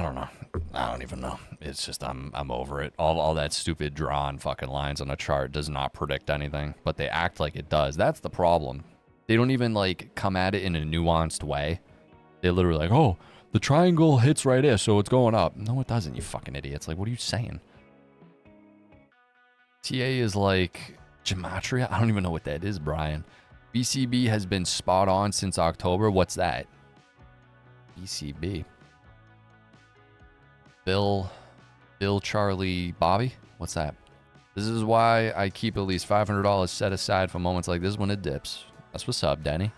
don't know. I don't even know. It's just I'm over it. All that stupid drawn fucking lines on a chart does not predict anything, but they act like it does. That's the problem. They don't even like come at it in a nuanced way. They literally like, oh, the triangle hits right here, so it's going up. No, it doesn't, you fucking idiots. Like, what are you saying? TA is like gematria. I don't even know what that is, Brian. BCB has been spot on since October. What's that? BCB. Bill, Charlie, Bobby? What's that? This is why I keep at least $500 set aside for moments like this when it dips. That's what's up, Denny.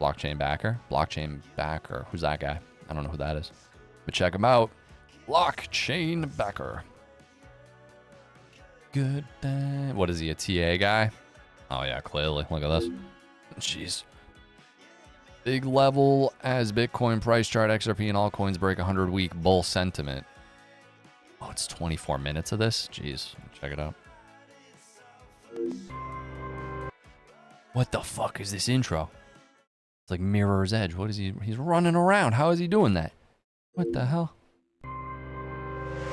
Blockchain Backer? Blockchain Backer. Who's that guy? I don't know who that is. But check him out. Blockchain Backer. Good day. What is he, a TA guy? Oh, yeah, clearly. Look at this. Jeez. Big level as Bitcoin price chart, XRP, and altcoins break 100-week bull sentiment. Oh, it's 24 minutes of this? Jeez. Check it out. What the fuck is this intro? It's like Mirror's Edge. What is he? He's running around. How is he doing that? What the hell?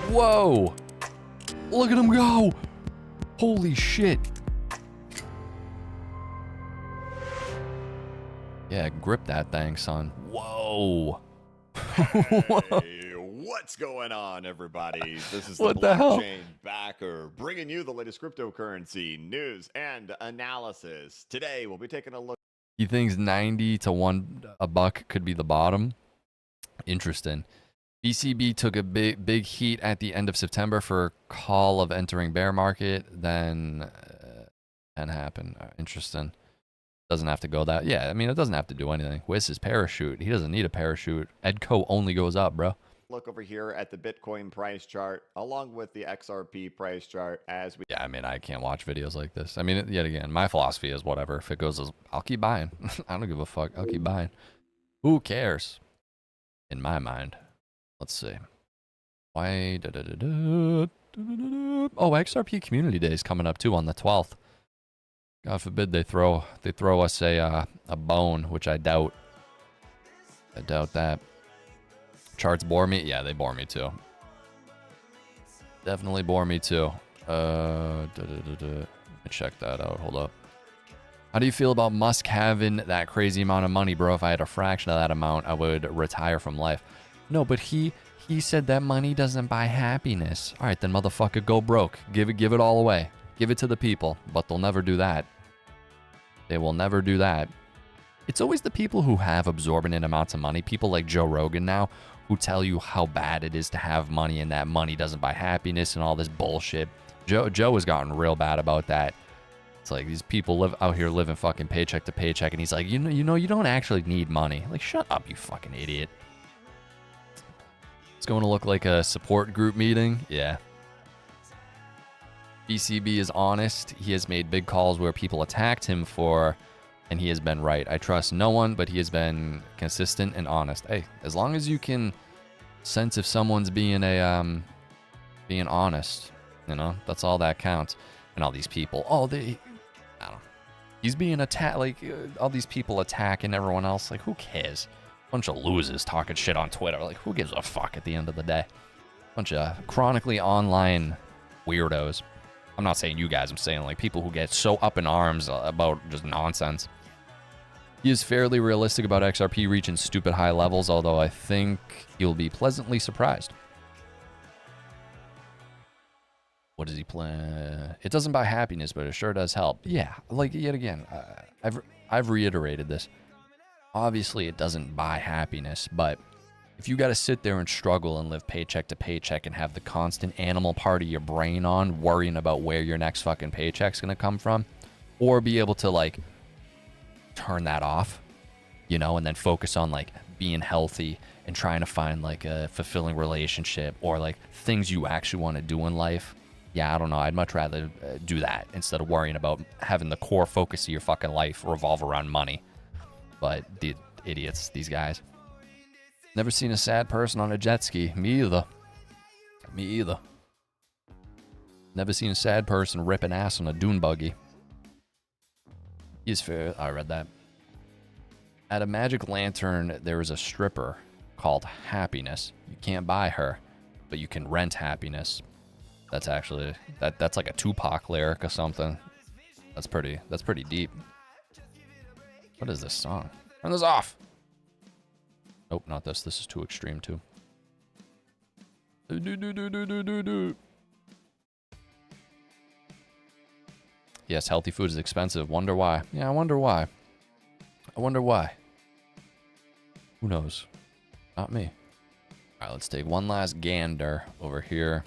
Whoa! Look at him go! Holy shit. Yeah, grip that thing, son. Whoa. Hey, what's going on, everybody? This is the Blockchain Backer, bringing you the latest cryptocurrency news and analysis. Today, we'll be taking a look. He thinks 90 to $1 could be the bottom. Interesting. BCB took a big heat at the end of September for a call of entering bear market. Then happened. Interesting. Doesn't have to go that. Yeah, I mean, it doesn't have to do anything. Where's his parachute? He doesn't need a parachute. Edco only goes up, bro. look over here at the Bitcoin price chart along with the XRP price chart as we... Yeah, I mean, I can't watch videos like this. I mean, yet again, my philosophy is whatever. If it goes, I'll keep buying. I don't give a fuck. I'll keep buying. Who cares? In my mind. Let's see. Why? Oh, XRP Community Day is coming up too on the 12th. God forbid they throw us a bone, which I doubt. I doubt that. Charts bore me? Yeah, they bore me too. Definitely bore me too. Let me check that out. Hold up. How do you feel about Musk having that crazy amount of money, bro? If I had a fraction of that amount, I would retire from life. No, but he said that money doesn't buy happiness. All right, then motherfucker, go broke. Give it all away. Give it to the people, but they'll never do that. They will never do that. It's always the people who have absorbent amounts of money, people like Joe Rogan now, who tell you how bad it is to have money and that money doesn't buy happiness and all this bullshit. Joe has gotten real bad about that. It's like these people live out here living fucking paycheck to paycheck, and he's like, you know, you don't actually need money. Like, shut up, you fucking idiot. It's going to look like a support group meeting. Yeah. BCB is honest. He has made big calls where people attacked him for, and he has been right. I trust no one, but he has been consistent and honest. Hey, as long as you can sense if someone's being honest, you know, that's all that counts. And all these people, I don't know. He's being attacked, like all these people attacking everyone else. Like, who cares? Bunch of losers talking shit on Twitter. Like, who gives a fuck at the end of the day? Bunch of chronically online weirdos. I'm not saying you guys, I'm saying like people who get so up in arms about just nonsense. He is fairly realistic about XRP reaching stupid high levels, although I think you'll be pleasantly surprised. What does he plan? It doesn't buy happiness, but it sure does help. Yeah, like yet again, I've reiterated this. Obviously, it doesn't buy happiness, but if you got to sit there and struggle and live paycheck to paycheck and have the constant animal part of your brain on, worrying about where your next fucking paycheck's gonna come from, or be able to like turn that off, you know, and then focus on like being healthy and trying to find like a fulfilling relationship or like things you actually want to do in life. Yeah, I don't know. I'd much rather do that instead of worrying about having the core focus of your fucking life revolve around money. But the idiots, these guys. Never seen a sad person on a jet ski. Me either. Me either. Never seen a sad person ripping ass on a dune buggy. He's fair. I read that. At a Magic Lantern, there is a stripper called Happiness. You can't buy her, but you can rent happiness. That's actually that's like a Tupac lyric or something. That's pretty deep. What is this song? Turn this off. Nope, not this. This is too extreme too. Yes, healthy food is expensive. Wonder why. Yeah, I wonder why. I wonder why. Who knows? Not me. All right, let's take one last gander over here.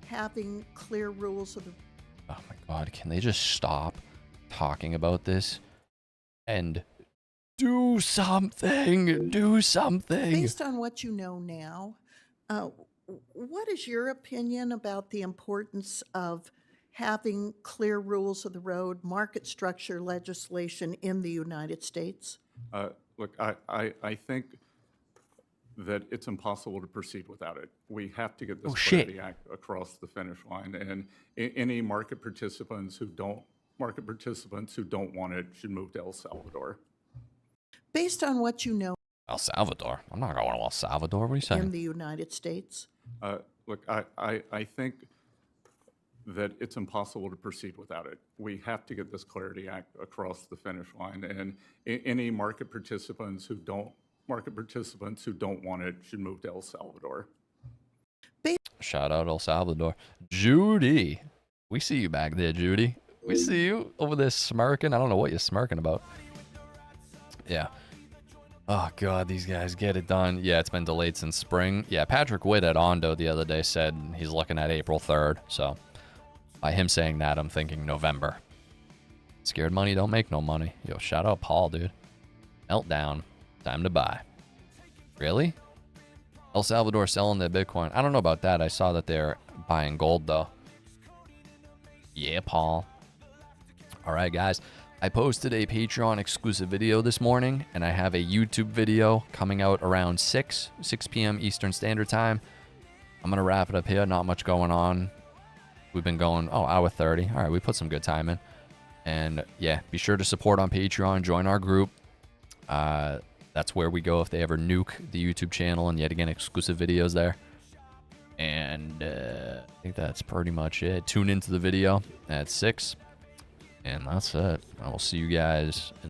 Having clear rules of the... Oh my God, can they just stop talking about this and do something? Do something. Based on what you know now, what is your opinion about the importance of having clear rules of the road, market structure legislation in the United States? Look, I think that it's impossible to proceed without it. We have to get this Clarity Act across the finish line, and any market participants who don't want it should move to El Salvador. Based on what you know, El Salvador? I'm not going to El Salvador. What are you saying? In the United States? Look, I think that it's impossible to proceed without it. We have to get this Clarity Act across the finish line, and any market participants who don't want it should move to El Salvador. Shout out El Salvador. Judy. We see you back there, Judy. We see you over there smirking. I don't know what you're smirking about. Yeah. Oh, God, these guys get it done. Yeah, it's been delayed since spring. Yeah, Patrick Witt at Ondo the other day said he's looking at April 3rd. So by him saying that, I'm thinking November. Scared money don't make no money. Yo, shout out Paul, dude. Meltdown. Time to buy. Really? El Salvador selling their Bitcoin. I don't know about that. I saw that they're buying gold, though. Yeah, Paul. All right, guys. I posted a Patreon exclusive video this morning, and I have a YouTube video coming out around 6 p.m. Eastern Standard Time. I'm going to wrap it up here. Not much going on. We've been going, hour 30. All right, we put some good time in. And, yeah, be sure to support on Patreon. Join our group. That's where we go if they ever nuke the YouTube channel, and yet again, exclusive videos there. And I think that's pretty much it. Tune into the video at 6. And that's it. I will see you guys in